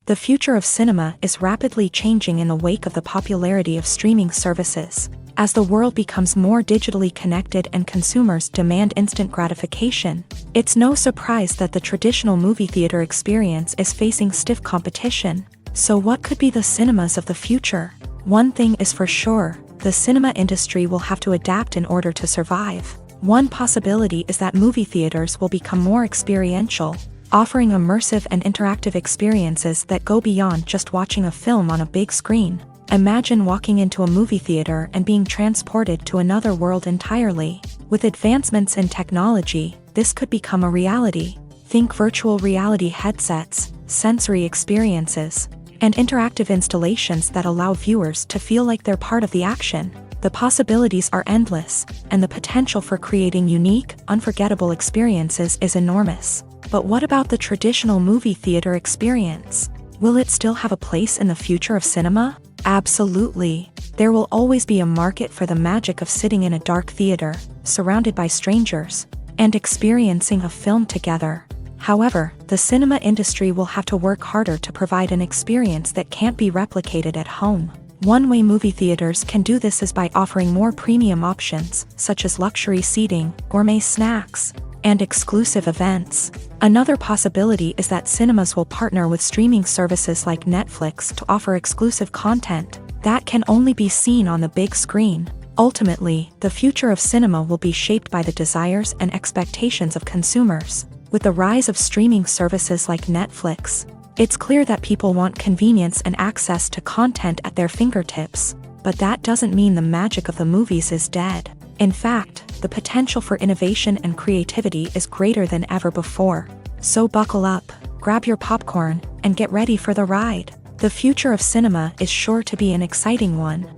The future of cinema is rapidly changing in the wake of the popularity of streaming services. As the world becomes more digitally connected and consumers demand instant gratification, it's no surprise that the traditional movie theater experience is facing stiff competition. So what could be the cinemas of the future? One thing is for sure, the cinema industry will have to adapt in order to survive. One possibility is that movie theaters will become more experiential, offering immersive and interactive experiences that go beyond just watching a film on a big screen. Imagine walking into a movie theater and being transported to another world entirely. With advancements in technology, this could become a reality. Think virtual reality headsets, sensory experiences, and interactive installations that allow viewers to feel like they're part of the action. The possibilities are endless, and the potential for creating unique, unforgettable experiences is enormous. But what about the traditional movie theater experience? Will it still have a place in the future of cinema? Absolutely. There will always be a market for the magic of sitting in a dark theater, surrounded by strangers, and experiencing a film together. However, the cinema industry will have to work harder to provide an experience that can't be replicated at home. One way movie theaters can do this is by offering more premium options, such as luxury seating, gourmet snacks, and exclusive events. Another possibility is that cinemas will partner with streaming services like Netflix to offer exclusive content that can only be seen on the big screen. Ultimately, the future of cinema will be shaped by the desires and expectations of consumers. With the rise of streaming services like Netflix, it's clear that people want convenience and access to content at their fingertips. But that doesn't mean the magic of the movies is dead. In fact, the potential for innovation and creativity is greater than ever before. So buckle up, grab your popcorn, and get ready for the ride. The future of cinema is sure to be an exciting one.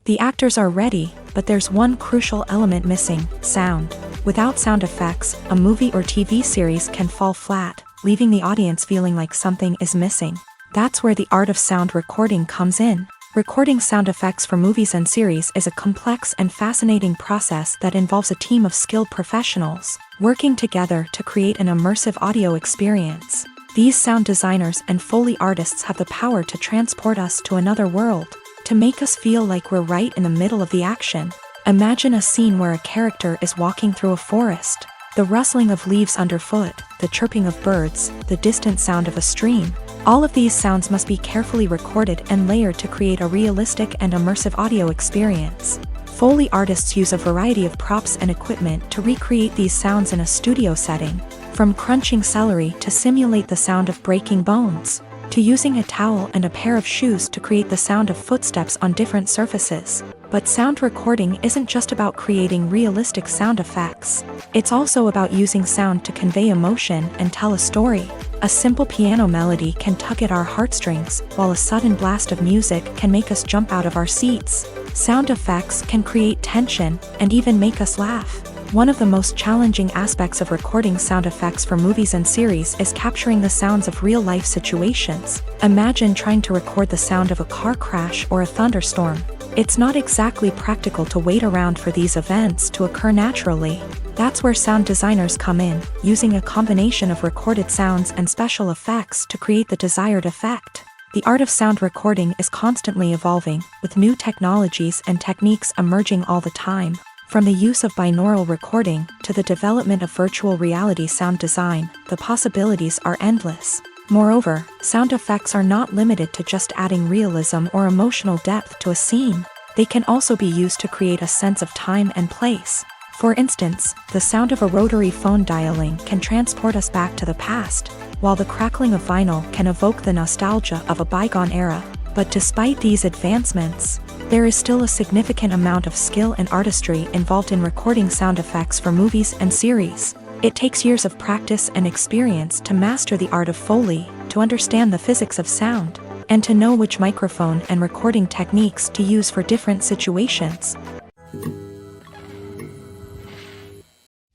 The actors are ready, but there's one crucial element missing: sound. Without sound effects, a movie or TV series can fall flat, leaving the audience feeling like something is missing. That's where the art of sound recording comes in. Recording sound effects for movies and series is a complex and fascinating process that involves a team of skilled professionals working together to create an immersive audio experience. These sound designers and Foley artists have the power to transport us to another world, to make us feel like we're right in the middle of the action. Imagine a scene where a character is walking through a forest. The rustling of leaves underfoot, the chirping of birds, the distant sound of a stream. All of these sounds must be carefully recorded and layered to create a realistic and immersive audio experience. Foley artists use a variety of props and equipment to recreate these sounds in a studio setting, from crunching celery to simulate the sound of breaking bones, to using a towel and a pair of shoes to create the sound of footsteps on different surfaces. But sound recording isn't just about creating realistic sound effects. It's also about using sound to convey emotion and tell a story. A simple piano melody can tug at our heartstrings, while a sudden blast of music can make us jump out of our seats. Sound effects can create tension and even make us laugh. One of the most challenging aspects of recording sound effects for movies and series is capturing the sounds of real-life situations. Imagine trying to record the sound of a car crash or a thunderstorm. It's not exactly practical to wait around for these events to occur naturally. That's where sound designers come in, using a combination of recorded sounds and special effects to create the desired effect. The art of sound recording is constantly evolving, with new technologies and techniques emerging all the time. From the use of binaural recording to the development of virtual reality sound design, the possibilities are endless. Moreover, sound effects are not limited to just adding realism or emotional depth to a scene. They can also be used to create a sense of time and place. For instance, the sound of a rotary phone dialing can transport us back to the past, while the crackling of vinyl can evoke the nostalgia of a bygone era. But despite these advancements, there is still a significant amount of skill and artistry involved in recording sound effects for movies and series. It takes years of practice and experience to master the art of Foley, to understand the physics of sound, and to know which microphone and recording techniques to use for different situations.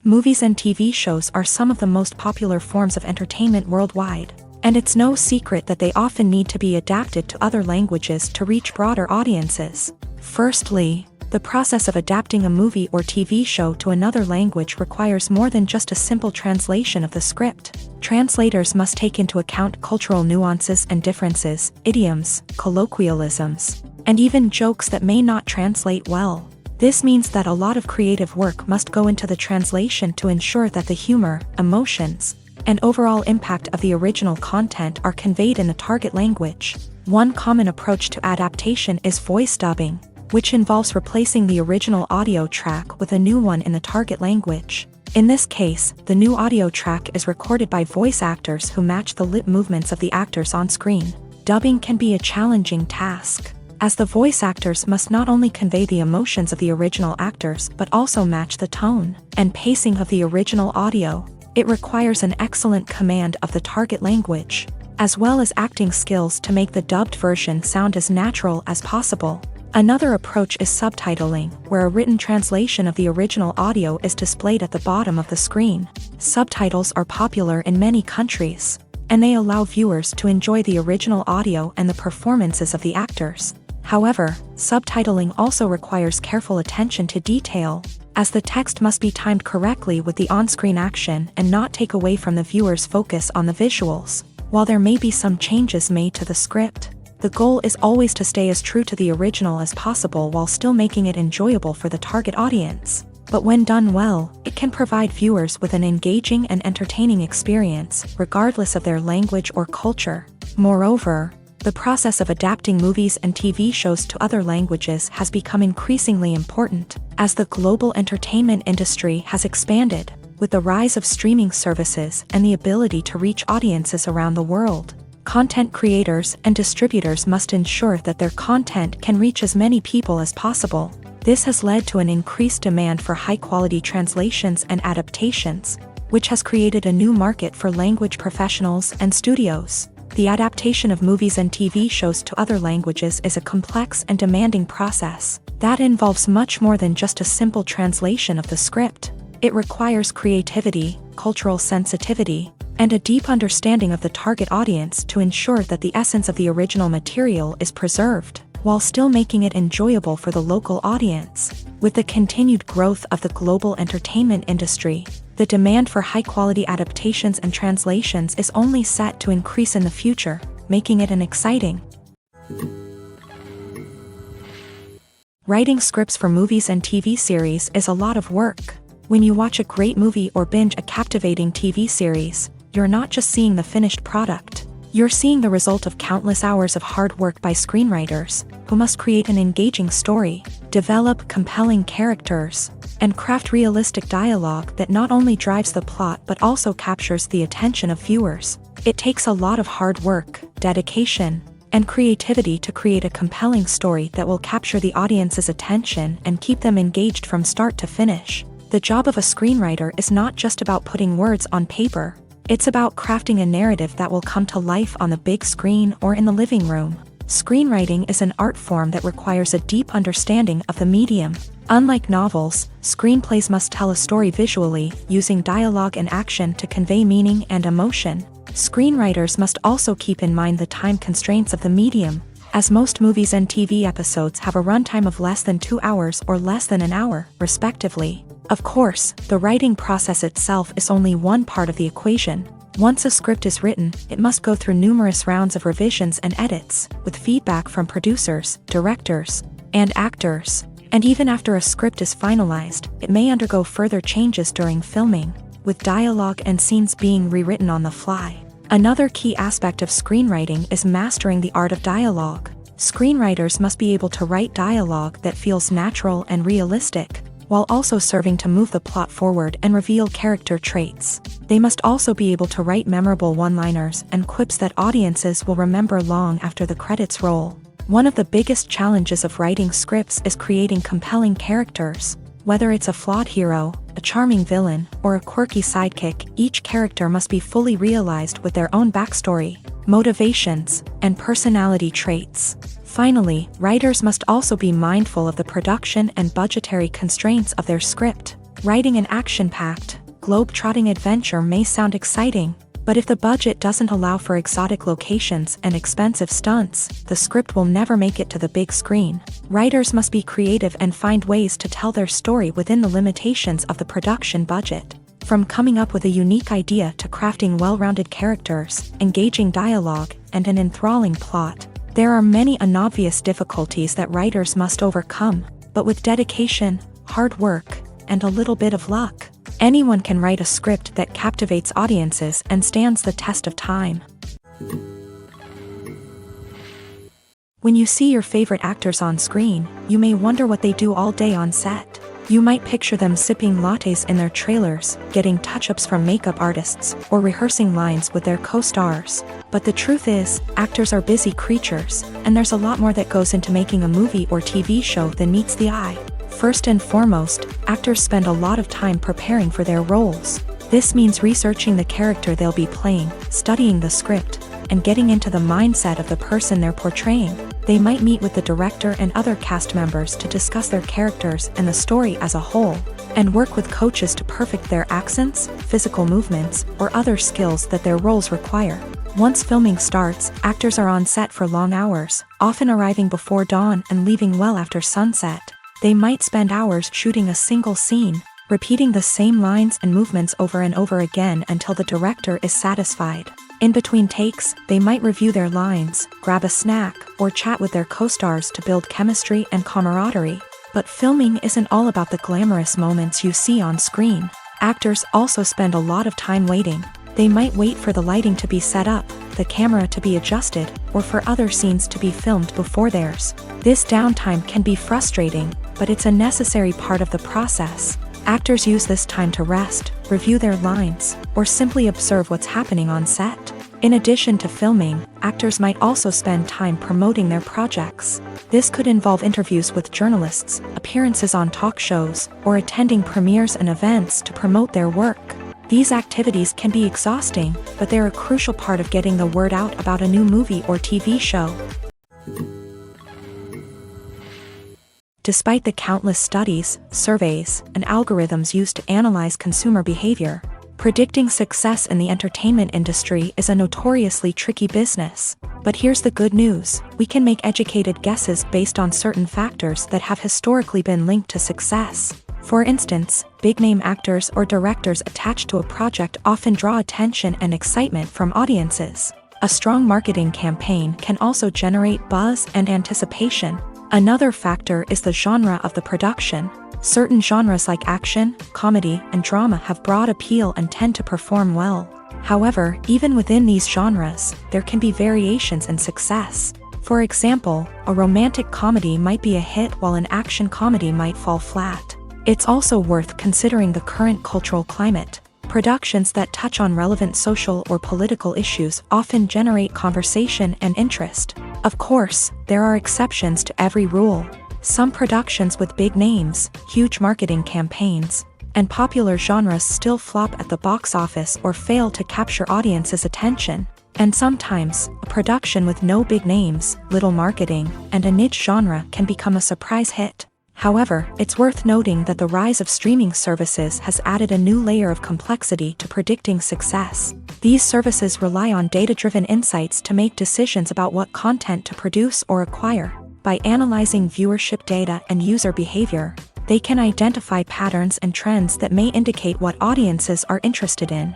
Movies and TV shows are some of the most popular forms of entertainment worldwide, and it's no secret that they often need to be adapted to other languages to reach broader audiences. Firstly, the process of adapting a movie or TV show to another language requires more than just a simple translation of the script. Translators must take into account cultural nuances and differences, idioms, colloquialisms, and even jokes that may not translate well. This means that a lot of creative work must go into the translation to ensure that the humor, emotions, and overall impact of the original content are conveyed in the target language. One common approach to adaptation is voice dubbing, which involves replacing the original audio track with a new one in the target language. In this case, the new audio track is recorded by voice actors who match the lip movements of the actors on screen. Dubbing can be a challenging task, as the voice actors must not only convey the emotions of the original actors but also match the tone and pacing of the original audio. It requires an excellent command of the target language, as well as acting skills to make the dubbed version sound as natural as possible. Another approach is subtitling, where a written translation of the original audio is displayed at the bottom of the screen. Subtitles are popular in many countries, and they allow viewers to enjoy the original audio and the performances of the actors. However, subtitling also requires careful attention to detail, as the text must be timed correctly with the on-screen action and not take away from the viewer's focus on the visuals. While there may be some changes made to the script, the goal is always to stay as true to the original as possible while still making it enjoyable for the target audience. But when done well, it can provide viewers with an engaging and entertaining experience, regardless of their language or culture. Moreover, the process of adapting movies and TV shows to other languages has become increasingly important, as the global entertainment industry has expanded, with the rise of streaming services and the ability to reach audiences around the world. Content creators and distributors must ensure that their content can reach as many people as possible. This has led to an increased demand for high-quality translations and adaptations, which has created a new market for language professionals and studios. The adaptation of movies and TV shows to other languages is a complex and demanding process that involves much more than just a simple translation of the script. It requires creativity, cultural sensitivity, and a deep understanding of the target audience to ensure that the essence of the original material is preserved, while still making it enjoyable for the local audience. With the continued growth of the global entertainment industry, the demand for high-quality adaptations and translations is only set to increase in the future, making it an exciting. Writing scripts for movies and TV series is a lot of work. When you watch a great movie or binge a captivating TV series, you're not just seeing the finished product. You're seeing the result of countless hours of hard work by screenwriters, who must create an engaging story, develop compelling characters, and craft realistic dialogue that not only drives the plot but also captures the attention of viewers. It takes a lot of hard work, dedication, and creativity to create a compelling story that will capture the audience's attention and keep them engaged from start to finish. The job of a screenwriter is not just about putting words on paper. It's about crafting a narrative that will come to life on the big screen or in the living room. Screenwriting is an art form that requires a deep understanding of the medium. Unlike novels, screenplays must tell a story visually, using dialogue and action to convey meaning and emotion. Screenwriters must also keep in mind the time constraints of the medium, as most movies and TV episodes have a runtime of less than 2 hours or less than an hour, respectively. Of course, the writing process itself is only one part of the equation. Once a script is written, it must go through numerous rounds of revisions and edits, with feedback from producers, directors, and actors. And even after a script is finalized, it may undergo further changes during filming, with dialogue and scenes being rewritten on the fly. Another key aspect of screenwriting is mastering the art of dialogue. Screenwriters must be able to write dialogue that feels natural and realistic, while also serving to move the plot forward and reveal character traits. They must also be able to write memorable one-liners and quips that audiences will remember long after the credits roll. One of the biggest challenges of writing scripts is creating compelling characters. Whether it's a flawed hero, a charming villain, or a quirky sidekick, each character must be fully realized with their own backstory, motivations, and personality traits. Finally, writers must also be mindful of the production and budgetary constraints of their script. Writing an action-packed, globe-trotting adventure may sound exciting, but if the budget doesn't allow for exotic locations and expensive stunts, the script will never make it to the big screen. Writers must be creative and find ways to tell their story within the limitations of the production budget. From coming up with a unique idea to crafting well-rounded characters, engaging dialogue, and an enthralling plot, there are many unobvious difficulties that writers must overcome, but with dedication, hard work, and a little bit of luck, anyone can write a script that captivates audiences and stands the test of time. When you see your favorite actors on screen, you may wonder what they do all day on set. You might picture them sipping lattes in their trailers, getting touch-ups from makeup artists, or rehearsing lines with their co-stars. But the truth is, actors are busy creatures, and there's a lot more that goes into making a movie or TV show than meets the eye. First and foremost, actors spend a lot of time preparing for their roles. This means researching the character they'll be playing, studying the script, and getting into the mindset of the person they're portraying. They might meet with the director and other cast members to discuss their characters and the story as a whole, and work with coaches to perfect their accents, physical movements, or other skills that their roles require. Once filming starts, actors are on set for long hours, often arriving before dawn and leaving well after sunset. They might spend hours shooting a single scene, repeating the same lines and movements over and over again until the director is satisfied. In between takes, they might review their lines, grab a snack, or chat with their co-stars to build chemistry and camaraderie. But filming isn't all about the glamorous moments you see on screen. Actors also spend a lot of time waiting. They might wait for the lighting to be set up, the camera to be adjusted, or for other scenes to be filmed before theirs. This downtime can be frustrating, but it's a necessary part of the process. Actors use this time to rest, review their lines, or simply observe what's happening on set. In addition to filming, actors might also spend time promoting their projects. This could involve interviews with journalists, appearances on talk shows, or attending premieres and events to promote their work. These activities can be exhausting, but they're a crucial part of getting the word out about a new movie or TV show. Despite the countless studies, surveys, and algorithms used to analyze consumer behavior, predicting success in the entertainment industry is a notoriously tricky business. But here's the good news: we can make educated guesses based on certain factors that have historically been linked to success. For instance, big-name actors or directors attached to a project often draw attention and excitement from audiences. A strong marketing campaign can also generate buzz and anticipation. Another factor is the genre of the production. Certain genres like action, comedy, and drama have broad appeal and tend to perform well. However, even within these genres, there can be variations in success. For example, a romantic comedy might be a hit while an action comedy might fall flat. It's also worth considering the current cultural climate. Productions that touch on relevant social or political issues often generate conversation and interest. Of course, there are exceptions to every rule. Some productions with big names, huge marketing campaigns, and popular genres still flop at the box office or fail to capture audiences' attention. And sometimes, a production with no big names, little marketing, and a niche genre can become a surprise hit. However, it's worth noting that the rise of streaming services has added a new layer of complexity to predicting success. These services rely on data-driven insights to make decisions about what content to produce or acquire. By analyzing viewership data and user behavior, they can identify patterns and trends that may indicate what audiences are interested in.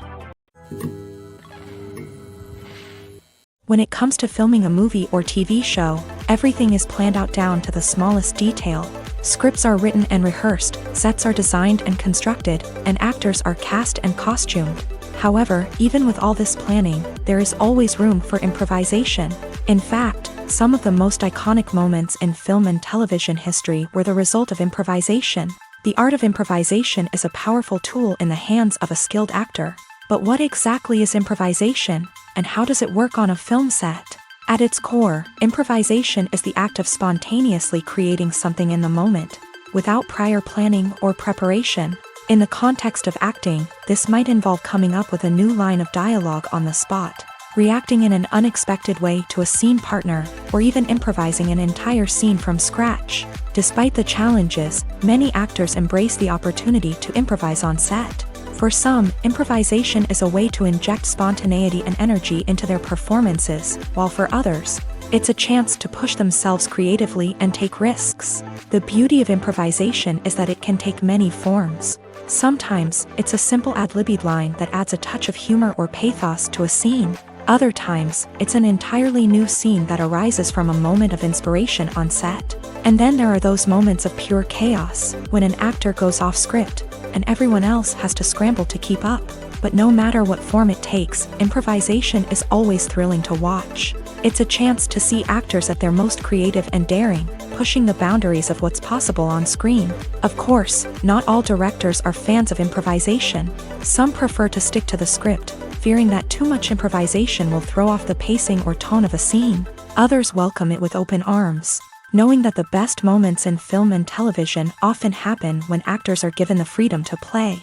When it comes to filming a movie or TV show, everything is planned out down to the smallest detail. Scripts are written and rehearsed, sets are designed and constructed, and actors are cast and costumed. However, even with all this planning, there is always room for improvisation. In fact, some of the most iconic moments in film and television history were the result of improvisation. The art of improvisation is a powerful tool in the hands of a skilled actor. But what exactly is improvisation, and how does it work on a film set? At its core, improvisation is the act of spontaneously creating something in the moment, without prior planning or preparation. In the context of acting, this might involve coming up with a new line of dialogue on the spot, reacting in an unexpected way to a scene partner, or even improvising an entire scene from scratch. Despite the challenges, many actors embrace the opportunity to improvise on set. For some, improvisation is a way to inject spontaneity and energy into their performances, while for others, it's a chance to push themselves creatively and take risks. The beauty of improvisation is that it can take many forms. Sometimes, it's a simple ad-libbed line that adds a touch of humor or pathos to a scene. Other times, it's an entirely new scene that arises from a moment of inspiration on set. And then there are those moments of pure chaos, when an actor goes off script, and everyone else has to scramble to keep up. But no matter what form it takes, improvisation is always thrilling to watch. It's a chance to see actors at their most creative and daring, pushing the boundaries of what's possible on screen. Of course, not all directors are fans of improvisation. Some prefer to stick to the script, fearing that too much improvisation will throw off the pacing or tone of a scene. Others welcome it with open arms, knowing that the best moments in film and television often happen when actors are given the freedom to play.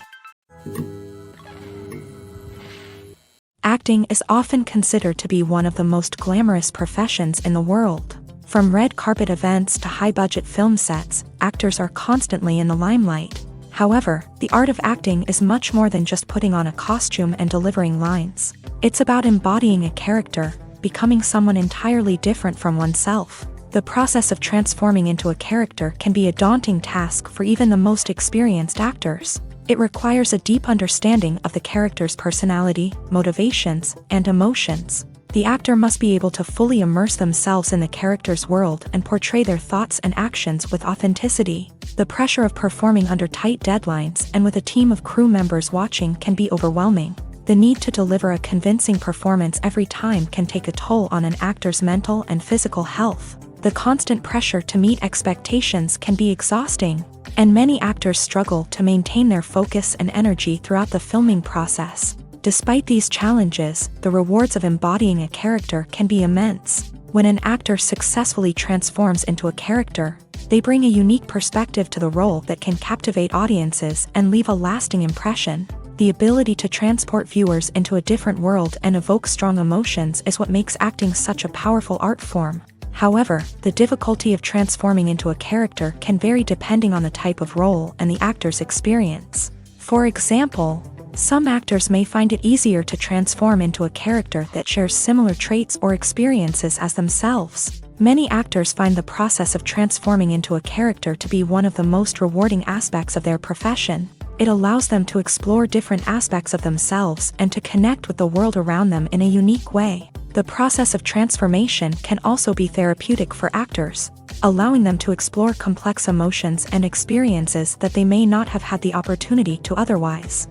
Acting is often considered to be one of the most glamorous professions in the world. From red carpet events to high-budget film sets, actors are constantly in the limelight. However, the art of acting is much more than just putting on a costume and delivering lines. It's about embodying a character, becoming someone entirely different from oneself. The process of transforming into a character can be a daunting task for even the most experienced actors. It requires a deep understanding of the character's personality, motivations, and emotions. The actor must be able to fully immerse themselves in the character's world and portray their thoughts and actions with authenticity. The pressure of performing under tight deadlines and with a team of crew members watching can be overwhelming. The need to deliver a convincing performance every time can take a toll on an actor's mental and physical health. The constant pressure to meet expectations can be exhausting, and many actors struggle to maintain their focus and energy throughout the filming process. Despite these challenges, the rewards of embodying a character can be immense. When an actor successfully transforms into a character, they bring a unique perspective to the role that can captivate audiences and leave a lasting impression. The ability to transport viewers into a different world and evoke strong emotions is what makes acting such a powerful art form. However, the difficulty of transforming into a character can vary depending on the type of role and the actor's experience. For example, some actors may find it easier to transform into a character that shares similar traits or experiences as themselves. Many actors find the process of transforming into a character to be one of the most rewarding aspects of their profession. It allows them to explore different aspects of themselves and to connect with the world around them in a unique way. The process of transformation can also be therapeutic for actors, allowing them to explore complex emotions and experiences that they may not have had the opportunity to otherwise.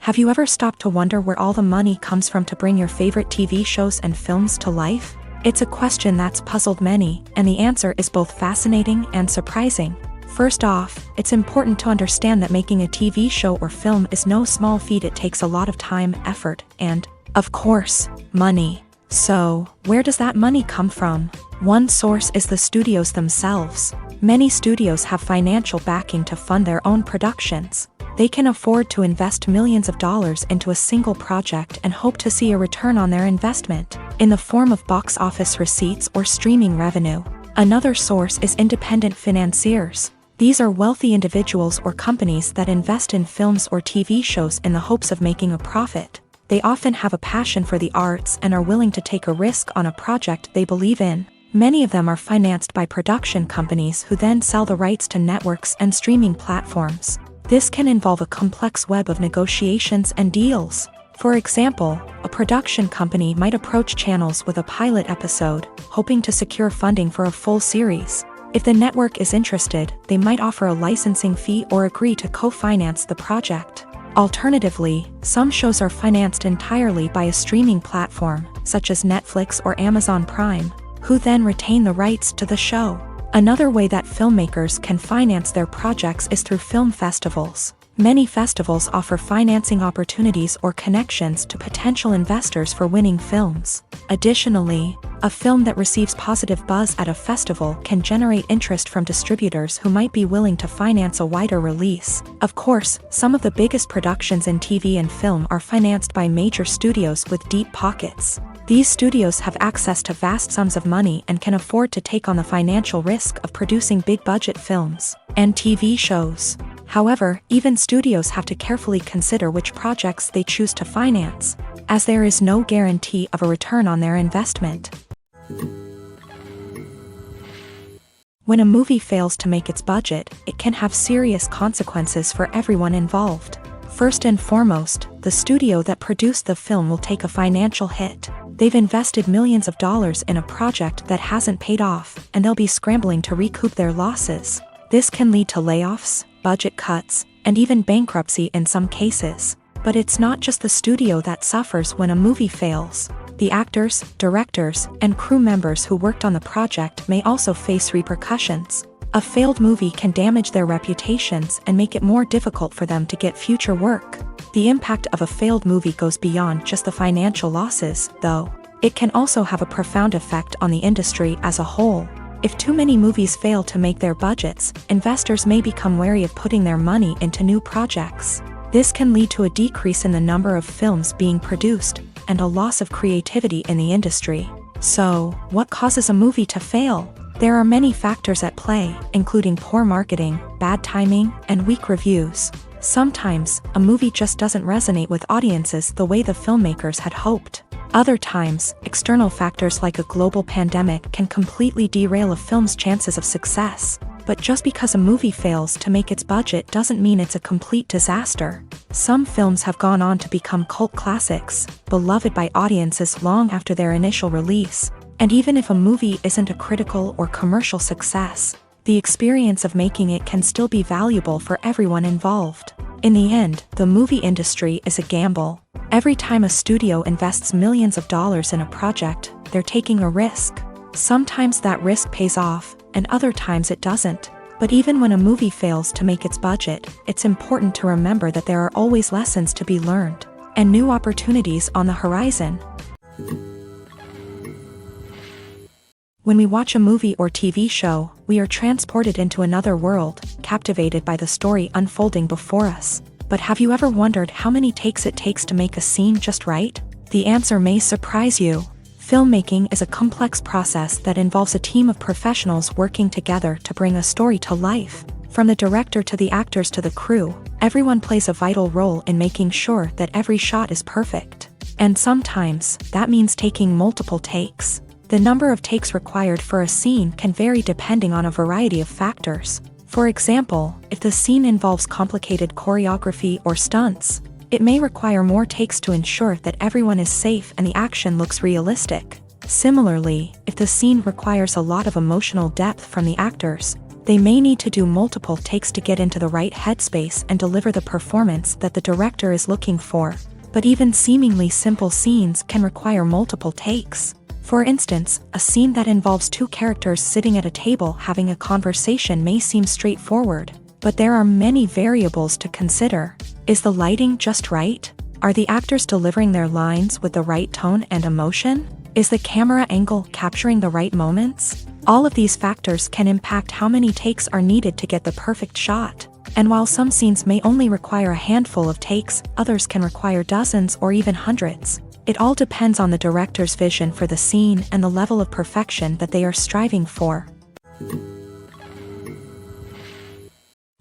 Have you ever stopped to wonder where all the money comes from to bring your favorite TV shows and films to life? It's a question that's puzzled many, and the answer is both fascinating and surprising. First off, it's important to understand that making a TV show or film is no small feat. It takes a lot of time, effort, and, of course, money. So, where does that money come from? One source is the studios themselves. Many studios have financial backing to fund their own productions. They can afford to invest millions of dollars into a single project and hope to see a return on their investment, in the form of box office receipts or streaming revenue. Another source is independent financiers. These are wealthy individuals or companies that invest in films or TV shows in the hopes of making a profit. They often have a passion for the arts and are willing to take a risk on a project they believe in. Many of them are financed by production companies who then sell the rights to networks and streaming platforms. This can involve a complex web of negotiations and deals. For example, a production company might approach channels with a pilot episode, hoping to secure funding for a full series. If the network is interested, they might offer a licensing fee or agree to co-finance the project. Alternatively, some shows are financed entirely by a streaming platform, such as Netflix or Amazon Prime, who then retain the rights to the show. Another way that filmmakers can finance their projects is through film festivals. Many festivals offer financing opportunities or connections to potential investors for winning films. Additionally, a film that receives positive buzz at a festival can generate interest from distributors who might be willing to finance a wider release. Of course, some of the biggest productions in TV and film are financed by major studios with deep pockets. These studios have access to vast sums of money and can afford to take on the financial risk of producing big-budget films and TV shows. However, even studios have to carefully consider which projects they choose to finance, as there is no guarantee of a return on their investment. When a movie fails to make its budget, it can have serious consequences for everyone involved. First and foremost, the studio that produced the film will take a financial hit. They've invested millions of dollars in a project that hasn't paid off, and they'll be scrambling to recoup their losses. This can lead to layoffs, budget cuts, and even bankruptcy in some cases. But it's not just the studio that suffers when a movie fails. The actors, directors, and crew members who worked on the project may also face repercussions. A failed movie can damage their reputations and make it more difficult for them to get future work. The impact of a failed movie goes beyond just the financial losses, though. It can also have a profound effect on the industry as a whole. If too many movies fail to make their budgets, investors may become wary of putting their money into new projects. This can lead to a decrease in the number of films being produced, and a loss of creativity in the industry. So, what causes a movie to fail? There are many factors at play, including poor marketing, bad timing, and weak reviews. Sometimes, a movie just doesn't resonate with audiences the way the filmmakers had hoped. Other times, external factors like a global pandemic can completely derail a film's chances of success. But just because a movie fails to make its budget doesn't mean it's a complete disaster. Some films have gone on to become cult classics, beloved by audiences long after their initial release. And even if a movie isn't a critical or commercial success, the experience of making it can still be valuable for everyone involved. In the end, the movie industry is a gamble. Every time a studio invests millions of dollars in a project, they're taking a risk. Sometimes that risk pays off, and other times it doesn't. But even when a movie fails to make its budget, it's important to remember that there are always lessons to be learned, and new opportunities on the horizon. When we watch a movie or TV show, we are transported into another world, captivated by the story unfolding before us. But have you ever wondered how many takes it takes to make a scene just right? The answer may surprise you. Filmmaking is a complex process that involves a team of professionals working together to bring a story to life. From the director to the actors to the crew, everyone plays a vital role in making sure that every shot is perfect. And sometimes, that means taking multiple takes. The number of takes required for a scene can vary depending on a variety of factors. For example, if the scene involves complicated choreography or stunts, it may require more takes to ensure that everyone is safe and the action looks realistic. Similarly, if the scene requires a lot of emotional depth from the actors, They may need to do multiple takes to get into the right headspace and deliver the performance that the director is looking for. But even seemingly simple scenes can require multiple takes. For instance, a scene that involves two characters sitting at a table having a conversation may seem straightforward, but there are many variables to consider. Is the lighting just right? Are the actors delivering their lines with the right tone and emotion? Is the camera angle capturing the right moments? All of these factors can impact how many takes are needed to get the perfect shot. And while some scenes may only require a handful of takes, others can require dozens or even hundreds. It all depends on the director's vision for the scene and the level of perfection that they are striving for.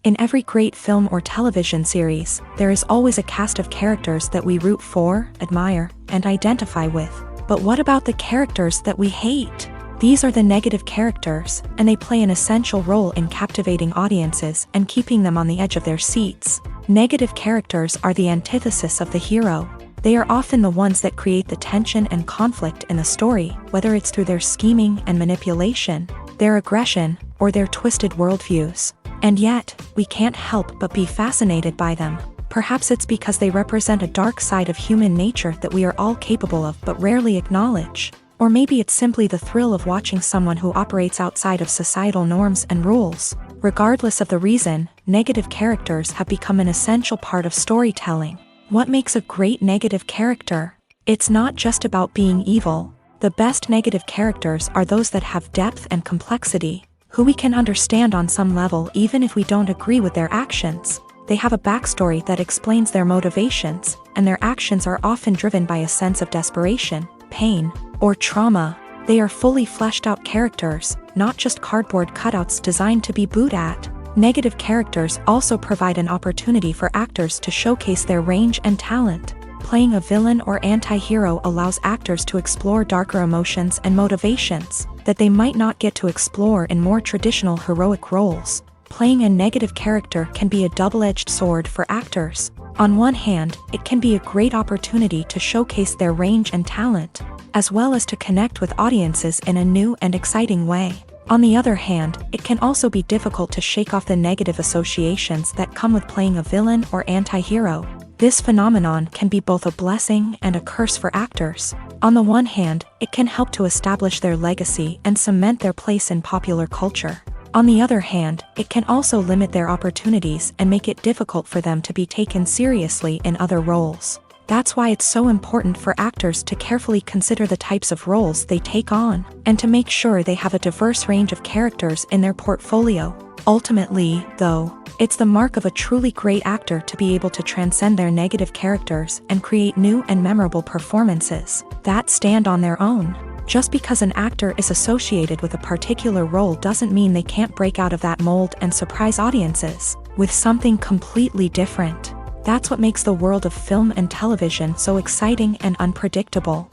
In every great film or television series, there is always a cast of characters that we root for, admire, and identify with. But what about the characters that we hate? These are the negative characters, and they play an essential role in captivating audiences and keeping them on the edge of their seats. Negative characters are the antithesis of the hero. They are often the ones that create the tension and conflict in the story, whether it's through their scheming and manipulation, their aggression, or their twisted worldviews. And yet, we can't help but be fascinated by them. Perhaps it's because they represent a dark side of human nature that we are all capable of but rarely acknowledge. Or maybe it's simply the thrill of watching someone who operates outside of societal norms and rules. Regardless of the reason, negative characters have become an essential part of storytelling. What makes a great negative character? It's not just about being evil. The best negative characters are those that have depth and complexity, who we can understand on some level even if we don't agree with their actions. They have a backstory that explains their motivations, and their actions are often driven by a sense of desperation, pain, or trauma. They are fully fleshed out characters, not just cardboard cutouts designed to be booed at. Negative characters also provide an opportunity for actors to showcase their range and talent. Playing a villain or anti-hero allows actors to explore darker emotions and motivations that they might not get to explore in more traditional heroic roles. Playing a negative character can be a double-edged sword for actors. On one hand, it can be a great opportunity to showcase their range and talent, as well as to connect with audiences in a new and exciting way. On the other hand, it can also be difficult to shake off the negative associations that come with playing a villain or anti-hero. This phenomenon can be both a blessing and a curse for actors. On the one hand, it can help to establish their legacy and cement their place in popular culture. On the other hand, it can also limit their opportunities and make it difficult for them to be taken seriously in other roles. That's why it's so important for actors to carefully consider the types of roles they take on, and to make sure they have a diverse range of characters in their portfolio. Ultimately, though, it's the mark of a truly great actor to be able to transcend their negative characters and create new and memorable performances that stand on their own. Just because an actor is associated with a particular role doesn't mean they can't break out of that mold and surprise audiences with something completely different. That's what makes the world of film and television so exciting and unpredictable.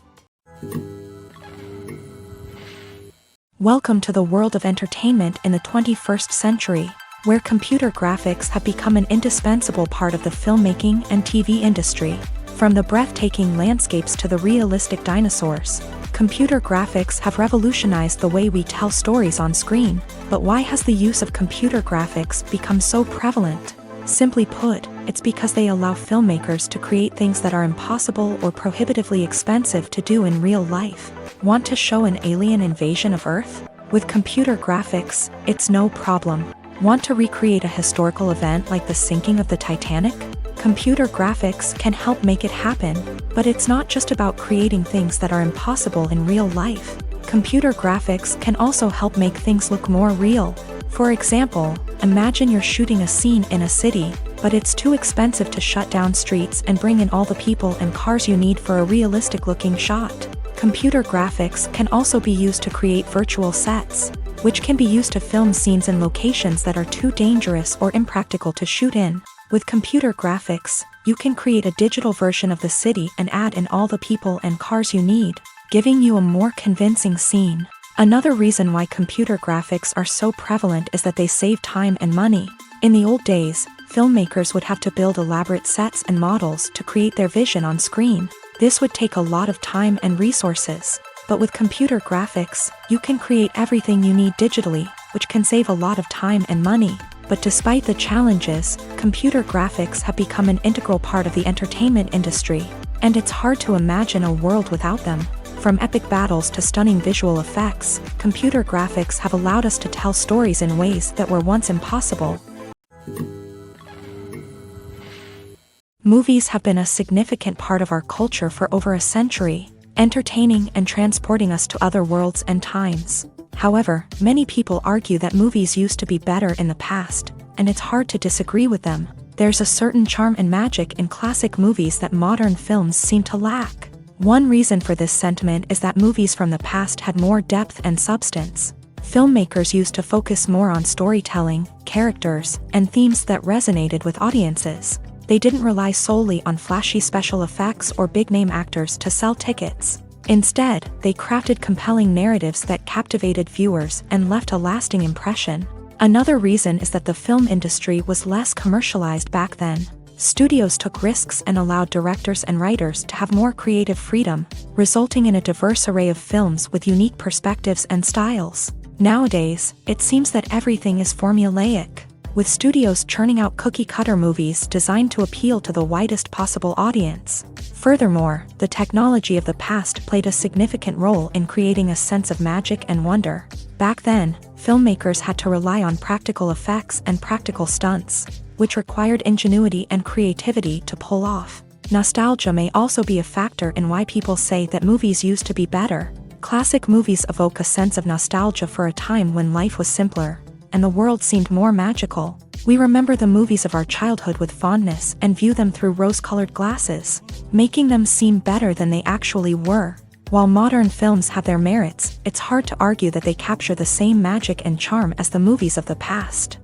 Welcome to the world of entertainment in the 21st century, where computer graphics have become an indispensable part of the filmmaking and TV industry. From the breathtaking landscapes to the realistic dinosaurs, computer graphics have revolutionized the way we tell stories on screen. But why has the use of computer graphics become so prevalent? Simply put, it's because they allow filmmakers to create things that are impossible or prohibitively expensive to do in real life. Want to show an alien invasion of Earth? With computer graphics, it's no problem. Want to recreate a historical event like the sinking of the Titanic? Computer graphics can help make it happen. But it's not just about creating things that are impossible in real life. Computer graphics can also help make things look more real. For example, imagine you're shooting a scene in a city, but it's too expensive to shut down streets and bring in all the people and cars you need for a realistic-looking shot. Computer graphics can also be used to create virtual sets, which can be used to film scenes in locations that are too dangerous or impractical to shoot in. With computer graphics, you can create a digital version of the city and add in all the people and cars you need, giving you a more convincing scene. Another reason why computer graphics are so prevalent is that they save time and money. In the old days, filmmakers would have to build elaborate sets and models to create their vision on screen. This would take a lot of time and resources. But with computer graphics, you can create everything you need digitally. which can save a lot of time and money. But despite the challenges, computer graphics have become an integral part of the entertainment industry, and it's hard to imagine a world without them. From epic battles to stunning visual effects, computer graphics have allowed us to tell stories in ways that were once impossible. Movies have been a significant part of our culture for over a century, entertaining and transporting us to other worlds and times. However, many people argue that movies used to be better in the past, and it's hard to disagree with them. There's a certain charm and magic in classic movies that modern films seem to lack. One reason for this sentiment is that movies from the past had more depth and substance. Filmmakers used to focus more on storytelling, characters, and themes that resonated with audiences. They didn't rely solely on flashy special effects or big-name actors to sell tickets. Instead, they crafted compelling narratives that captivated viewers and left a lasting impression. Another reason is that the film industry was less commercialized back then. Studios took risks and allowed directors and writers to have more creative freedom, resulting in a diverse array of films with unique perspectives and styles. Nowadays, it seems that everything is formulaic, with studios churning out cookie-cutter movies designed to appeal to the widest possible audience. Furthermore, the technology of the past played a significant role in creating a sense of magic and wonder. Back then, filmmakers had to rely on practical effects and practical stunts, which required ingenuity and creativity to pull off. Nostalgia may also be a factor in why people say that movies used to be better. Classic movies evoke a sense of nostalgia for a time when life was simpler, and the world seemed more magical. We remember the movies of our childhood with fondness and view them through rose-colored glasses, making them seem better than they actually were. While modern films have their merits, it's hard to argue that they capture the same magic and charm as the movies of the past.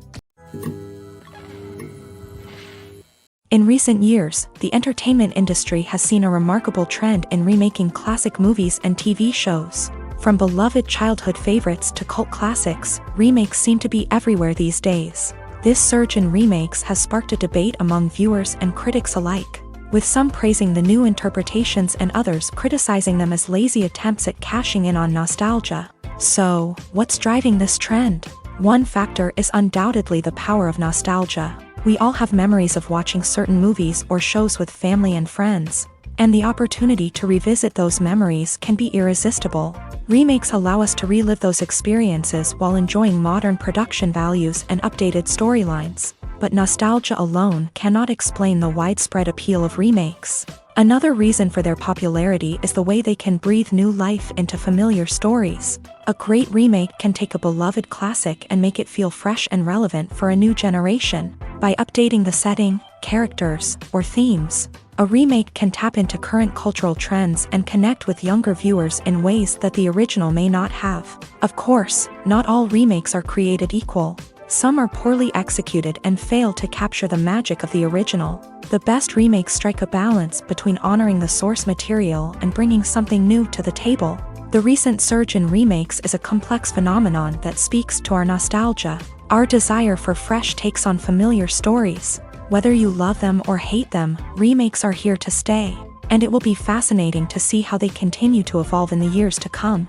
In recent years, the entertainment industry has seen a remarkable trend in remaking classic movies and TV shows. From beloved childhood favorites to cult classics, remakes seem to be everywhere these days. This surge in remakes has sparked a debate among viewers and critics alike, with some praising the new interpretations and others criticizing them as lazy attempts at cashing in on nostalgia. So, what's driving this trend? One factor is undoubtedly the power of nostalgia. We all have memories of watching certain movies or shows with family and friends, and the opportunity to revisit those memories can be irresistible. Remakes allow us to relive those experiences while enjoying modern production values and updated storylines. But nostalgia alone cannot explain the widespread appeal of remakes. Another reason for their popularity is the way they can breathe new life into familiar stories. A great remake can take a beloved classic and make it feel fresh and relevant for a new generation. By updating the setting, characters, or themes, a remake can tap into current cultural trends and connect with younger viewers in ways that the original may not have. Of course, not all remakes are created equal. Some are poorly executed and fail to capture the magic of the original. The best remakes strike a balance between honoring the source material and bringing something new to the table. The recent surge in remakes is a complex phenomenon that speaks to our nostalgia, our desire for fresh takes on familiar stories. Whether you love them or hate them, remakes are here to stay, and it will be fascinating to see how they continue to evolve in the years to come.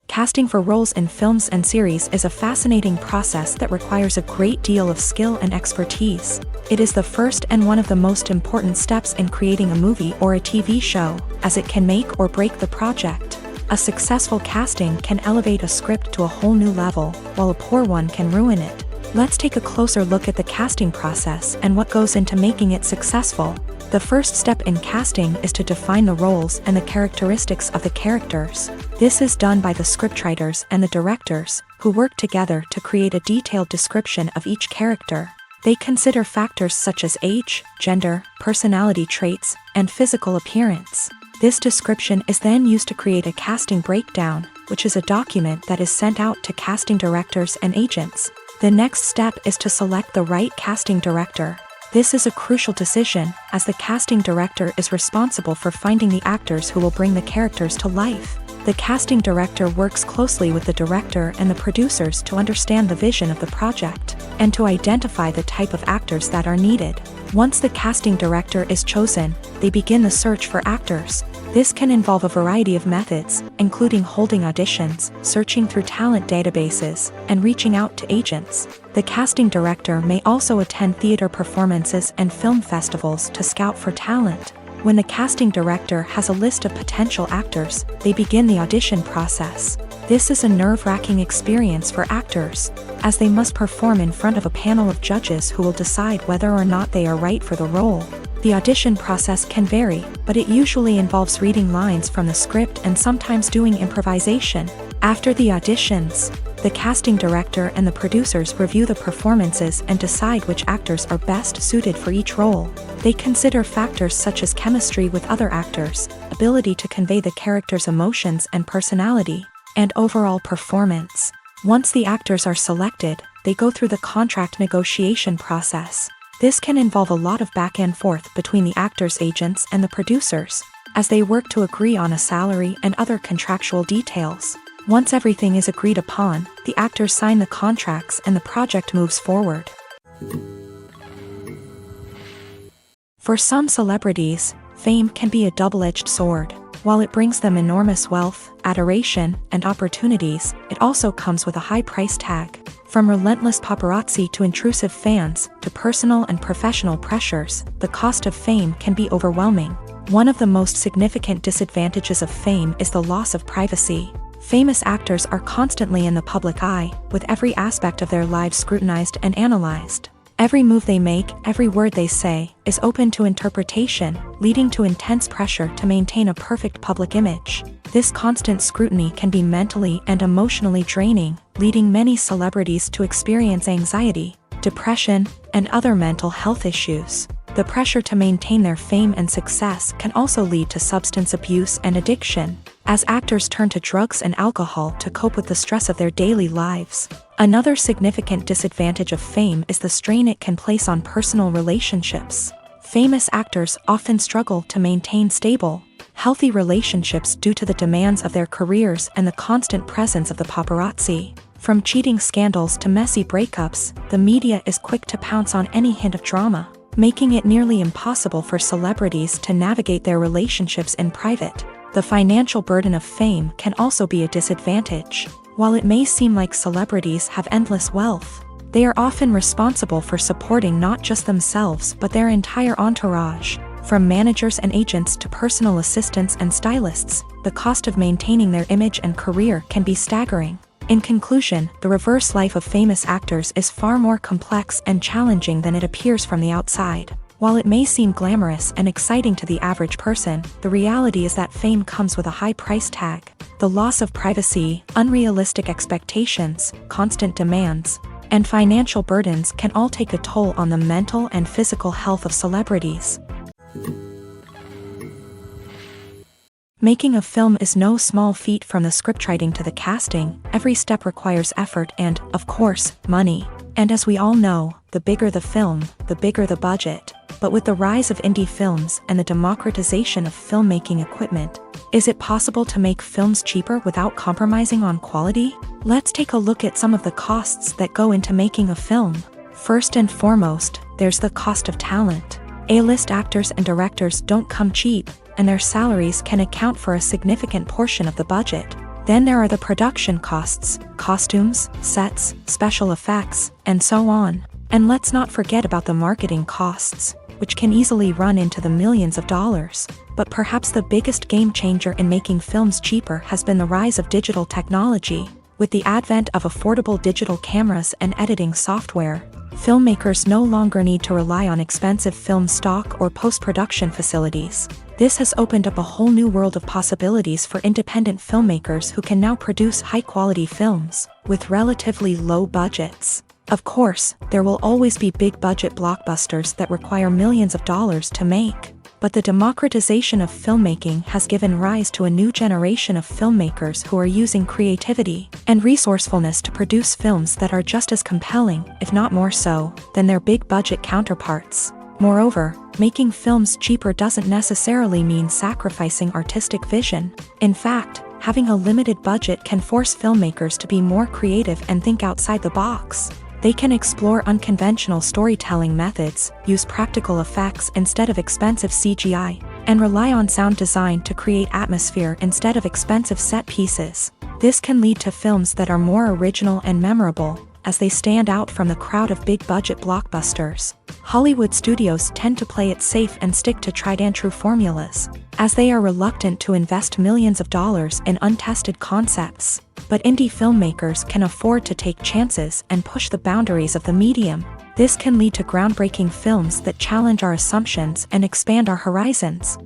Casting for roles in films and series is a fascinating process that requires a great deal of skill and expertise. It is the first and one of the most important steps in creating a movie or a TV show, as it can make or break the project. A successful casting can elevate a script to a whole new level, while a poor one can ruin it. Let's take a closer look at the casting process and what goes into making it successful. The first step in casting is to define the roles and the characteristics of the characters. This is done by the scriptwriters and the directors, who work together to create a detailed description of each character. They consider factors such as age, gender, personality traits, and physical appearance. This description is then used to create a casting breakdown, which is a document that is sent out to casting directors and agents. The next step is to select the right casting director. This is a crucial decision, as the casting director is responsible for finding the actors who will bring the characters to life. The casting director works closely with the director and the producers to understand the vision of the project, and to identify the type of actors that are needed. Once the casting director is chosen, they begin the search for actors. This can involve a variety of methods, including holding auditions, searching through talent databases, and reaching out to agents. The casting director may also attend theater performances and film festivals to scout for talent. When the casting director has a list of potential actors, they begin the audition process. This is a nerve-wracking experience for actors, as they must perform in front of a panel of judges who will decide whether or not they are right for the role. The audition process can vary, but it usually involves reading lines from the script and sometimes doing improvisation. After the auditions, the casting director and the producers review the performances and decide which actors are best suited for each role. They consider factors such as chemistry with other actors, ability to convey the character's emotions and personality, and overall performance. Once the actors are selected, they go through the contract negotiation process. This can involve a lot of back and forth between the actors' agents and the producers, as they work to agree on a salary and other contractual details. Once everything is agreed upon, the actors sign the contracts and the project moves forward. For some celebrities, fame can be a double-edged sword. While it brings them enormous wealth, adoration, and opportunities, it also comes with a high price tag. From relentless paparazzi to intrusive fans, to personal and professional pressures, the cost of fame can be overwhelming. One of the most significant disadvantages of fame is the loss of privacy. Famous actors are constantly in the public eye, with every aspect of their lives scrutinized and analyzed. Every move they make, every word they say, is open to interpretation, leading to intense pressure to maintain a perfect public image. This constant scrutiny can be mentally and emotionally draining, leading many celebrities to experience anxiety, depression, and other mental health issues. The pressure to maintain their fame and success can also lead to substance abuse and addiction, as actors turn to drugs and alcohol to cope with the stress of their daily lives. Another significant disadvantage of fame is the strain it can place on personal relationships. Famous actors often struggle to maintain stable, healthy relationships due to the demands of their careers and the constant presence of the paparazzi. From cheating scandals to messy breakups, the media is quick to pounce on any hint of drama, making it nearly impossible for celebrities to navigate their relationships in private. The financial burden of fame can also be a disadvantage. While it may seem like celebrities have endless wealth, they are often responsible for supporting not just themselves but their entire entourage. From managers and agents to personal assistants and stylists, the cost of maintaining their image and career can be staggering. In conclusion, the reverse life of famous actors is far more complex and challenging than it appears from the outside. While it may seem glamorous and exciting to the average person, the reality is that fame comes with a high price tag. The loss of privacy, unrealistic expectations, constant demands, and financial burdens can all take a toll on the mental and physical health of celebrities. Making a film is no small feat. From the scriptwriting to the casting, every step requires effort and, of course, money. And as we all know, the bigger the film, the bigger the budget. But with the rise of indie films and the democratization of filmmaking equipment, is it possible to make films cheaper without compromising on quality? Let's take a look at some of the costs that go into making a film. First and foremost, there's the cost of talent. A-list actors and directors don't come cheap, and their salaries can account for a significant portion of the budget. Then there are the production costs, costumes, sets, special effects, and so on. And let's not forget about the marketing costs, which can easily run into the millions of dollars. But perhaps the biggest game changer in making films cheaper has been the rise of digital technology. With the advent of affordable digital cameras and editing software, filmmakers no longer need to rely on expensive film stock or post-production facilities. This has opened up a whole new world of possibilities for independent filmmakers who can now produce high-quality films with relatively low budgets. Of course, there will always be big-budget blockbusters that require millions of dollars to make. But the democratization of filmmaking has given rise to a new generation of filmmakers who are using creativity and resourcefulness to produce films that are just as compelling, if not more so, than their big-budget counterparts. Moreover, making films cheaper doesn't necessarily mean sacrificing artistic vision. In fact, having a limited budget can force filmmakers to be more creative and think outside the box. They can explore unconventional storytelling methods, use practical effects instead of expensive CGI, and rely on sound design to create atmosphere instead of expensive set pieces. This can lead to films that are more original and memorable, as they stand out from the crowd of big-budget blockbusters. Hollywood studios tend to play it safe and stick to tried-and-true formulas, as they are reluctant to invest millions of dollars in untested concepts. But indie filmmakers can afford to take chances and push the boundaries of the medium. This can lead to groundbreaking films that challenge our assumptions and expand our horizons.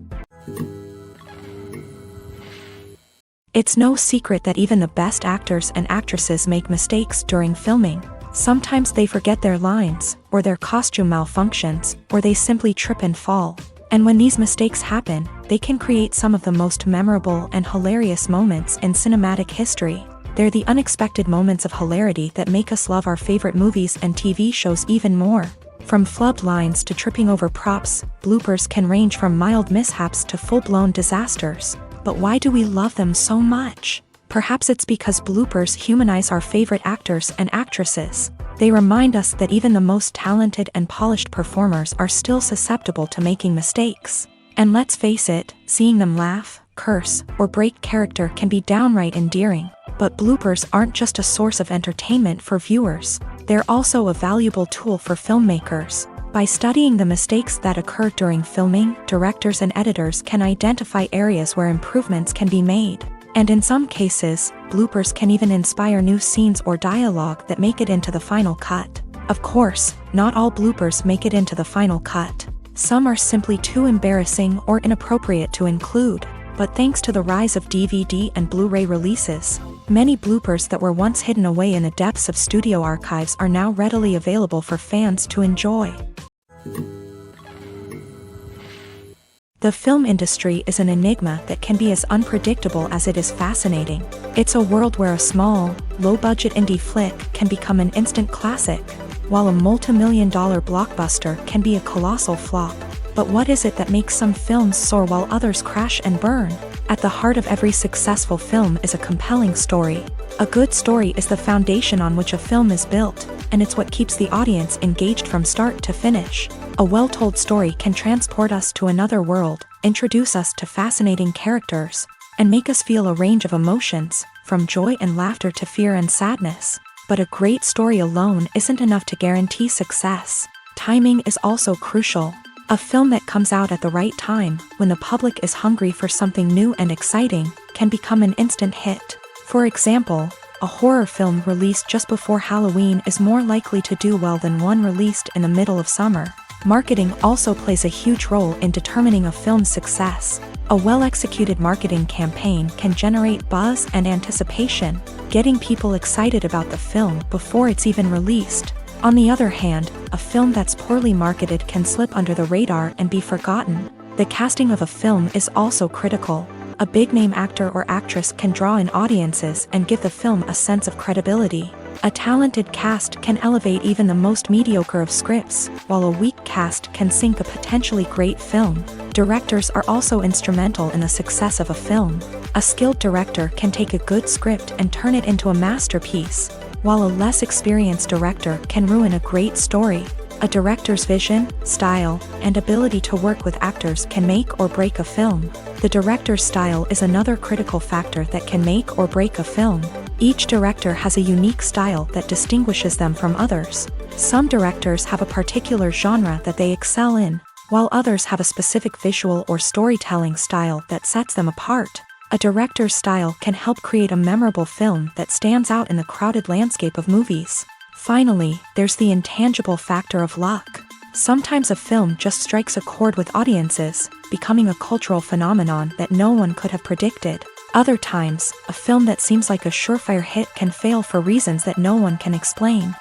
It's no secret that even the best actors and actresses make mistakes during filming. Sometimes they forget their lines, or their costume malfunctions, or they simply trip and fall. And when these mistakes happen, they can create some of the most memorable and hilarious moments in cinematic history. They're the unexpected moments of hilarity that make us love our favorite movies and TV shows even more. From flubbed lines to tripping over props, bloopers can range from mild mishaps to full-blown disasters. But why do we love them so much? Perhaps it's because bloopers humanize our favorite actors and actresses. They remind us that even the most talented and polished performers are still susceptible to making mistakes. And let's face it, seeing them laugh, curse, or break character can be downright endearing. But bloopers aren't just a source of entertainment for viewers. They're also a valuable tool for filmmakers. By studying the mistakes that occur during filming, directors and editors can identify areas where improvements can be made. And in some cases, bloopers can even inspire new scenes or dialogue that make it into the final cut. Of course, not all bloopers make it into the final cut. Some are simply too embarrassing or inappropriate to include. But thanks to the rise of DVD and Blu-ray releases, many bloopers that were once hidden away in the depths of studio archives are now readily available for fans to enjoy. The film industry is an enigma that can be as unpredictable as it is fascinating. It's a world where a small, low-budget indie flick can become an instant classic, while a multi-million-dollar blockbuster can be a colossal flop. But what is it that makes some films soar while others crash and burn? At the heart of every successful film is a compelling story. A good story is the foundation on which a film is built, and it's what keeps the audience engaged from start to finish. A well-told story can transport us to another world, introduce us to fascinating characters, and make us feel a range of emotions, from joy and laughter to fear and sadness. But a great story alone isn't enough to guarantee success. Timing is also crucial. A film that comes out at the right time, when the public is hungry for something new and exciting, can become an instant hit. For example, a horror film released just before Halloween is more likely to do well than one released in the middle of summer. Marketing also plays a huge role in determining a film's success. A well-executed marketing campaign can generate buzz and anticipation, getting people excited about the film before it's even released. On the other hand, a film that's poorly marketed can slip under the radar and be forgotten. The casting of a film is also critical. A big-name actor or actress can draw in audiences and give the film a sense of credibility. A talented cast can elevate even the most mediocre of scripts, while a weak cast can sink a potentially great film. Directors are also instrumental in the success of a film. A skilled director can take a good script and turn it into a masterpiece, while a less experienced director can ruin a great story. A director's vision, style, and ability to work with actors can make or break a film. The director's style is another critical factor that can make or break a film. Each director has a unique style that distinguishes them from others. Some directors have a particular genre that they excel in, while others have a specific visual or storytelling style that sets them apart. A director's style can help create a memorable film that stands out in the crowded landscape of movies. Finally, there's the intangible factor of luck. Sometimes a film just strikes a chord with audiences, becoming a cultural phenomenon that no one could have predicted. Other times, a film that seems like a surefire hit can fail for reasons that no one can explain.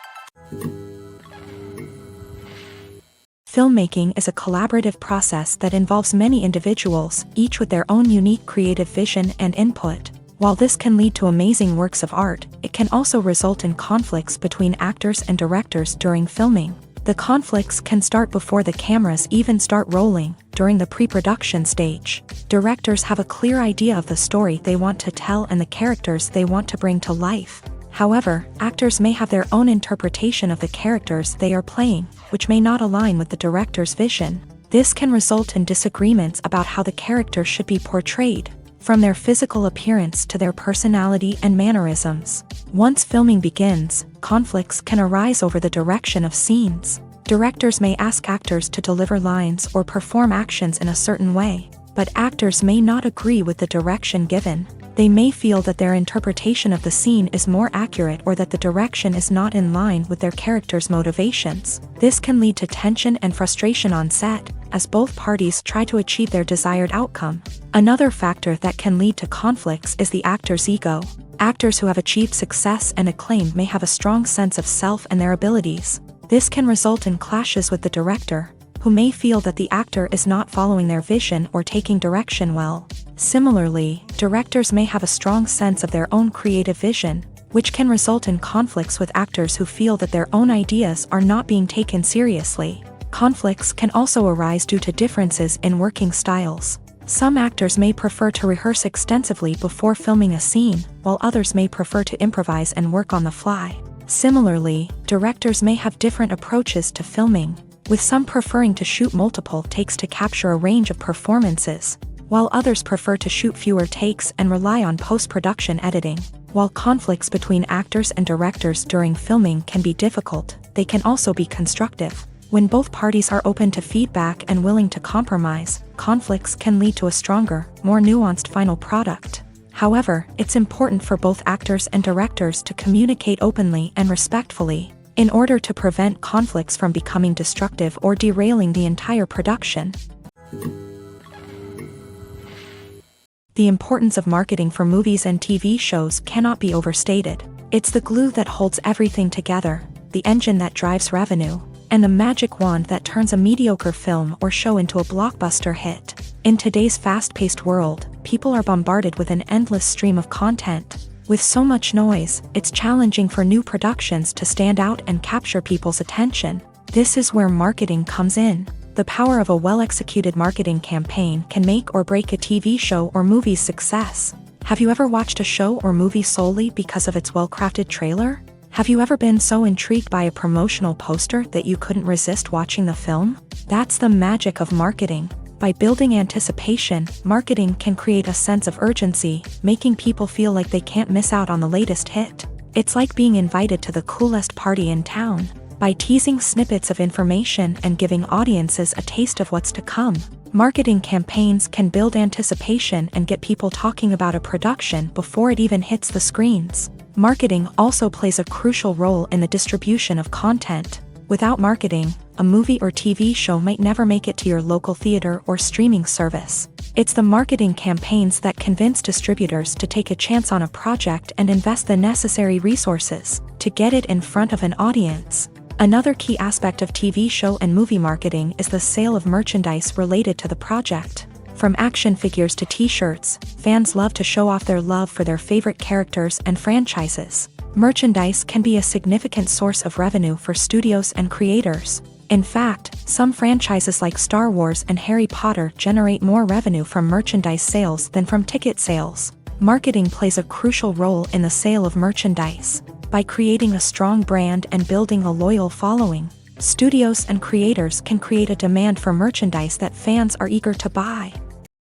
Filmmaking is a collaborative process that involves many individuals, each with their own unique creative vision and input. While this can lead to amazing works of art, it can also result in conflicts between actors and directors during filming. The conflicts can start before the cameras even start rolling, during the pre-production stage. Directors have a clear idea of the story they want to tell and the characters they want to bring to life. However, actors may have their own interpretation of the characters they are playing, which may not align with the director's vision. This can result in disagreements about how the character should be portrayed, from their physical appearance to their personality and mannerisms. Once filming begins, conflicts can arise over the direction of scenes. Directors may ask actors to deliver lines or perform actions in a certain way, but actors may not agree with the direction given. They may feel that their interpretation of the scene is more accurate or that the direction is not in line with their character's motivations. This can lead to tension and frustration on set, as both parties try to achieve their desired outcome. Another factor that can lead to conflicts is the actor's ego. Actors who have achieved success and acclaim may have a strong sense of self and their abilities. This can result in clashes with the director, who may feel that the actor is not following their vision or taking direction well. Similarly, directors may have a strong sense of their own creative vision, which can result in conflicts with actors who feel that their own ideas are not being taken seriously. Conflicts can also arise due to differences in working styles. Some actors may prefer to rehearse extensively before filming a scene, while others may prefer to improvise and work on the fly. Similarly, directors may have different approaches to filming, with some preferring to shoot multiple takes to capture a range of performances, while others prefer to shoot fewer takes and rely on post-production editing. While conflicts between actors and directors during filming can be difficult, they can also be constructive. When both parties are open to feedback and willing to compromise, conflicts can lead to a stronger, more nuanced final product. However, it's important for both actors and directors to communicate openly and respectfully, in order to prevent conflicts from becoming destructive or derailing the entire production. The importance of marketing for movies and TV shows cannot be overstated. It's the glue that holds everything together, the engine that drives revenue, and the magic wand that turns a mediocre film or show into a blockbuster hit. In today's fast-paced world, people are bombarded with an endless stream of content. With so much noise, it's challenging for new productions to stand out and capture people's attention. This is where marketing comes in. The power of a well-executed marketing campaign can make or break a TV show or movie's success. Have you ever watched a show or movie solely because of its well-crafted trailer? Have you ever been so intrigued by a promotional poster that you couldn't resist watching the film? That's the magic of marketing. By building anticipation, marketing can create a sense of urgency, making people feel like they can't miss out on the latest hit. It's like being invited to the coolest party in town. By teasing snippets of information and giving audiences a taste of what's to come, marketing campaigns can build anticipation and get people talking about a production before it even hits the screens. Marketing also plays a crucial role in the distribution of content. Without marketing, a movie or TV show might never make it to your local theater or streaming service. It's the marketing campaigns that convince distributors to take a chance on a project and invest the necessary resources to get it in front of an audience. Another key aspect of TV show and movie marketing is the sale of merchandise related to the project. From action figures to t-shirts, fans love to show off their love for their favorite characters and franchises. Merchandise can be a significant source of revenue for studios and creators. In fact, some franchises like Star Wars and Harry Potter generate more revenue from merchandise sales than from ticket sales. Marketing plays a crucial role in the sale of merchandise. By creating a strong brand and building a loyal following, studios and creators can create a demand for merchandise that fans are eager to buy.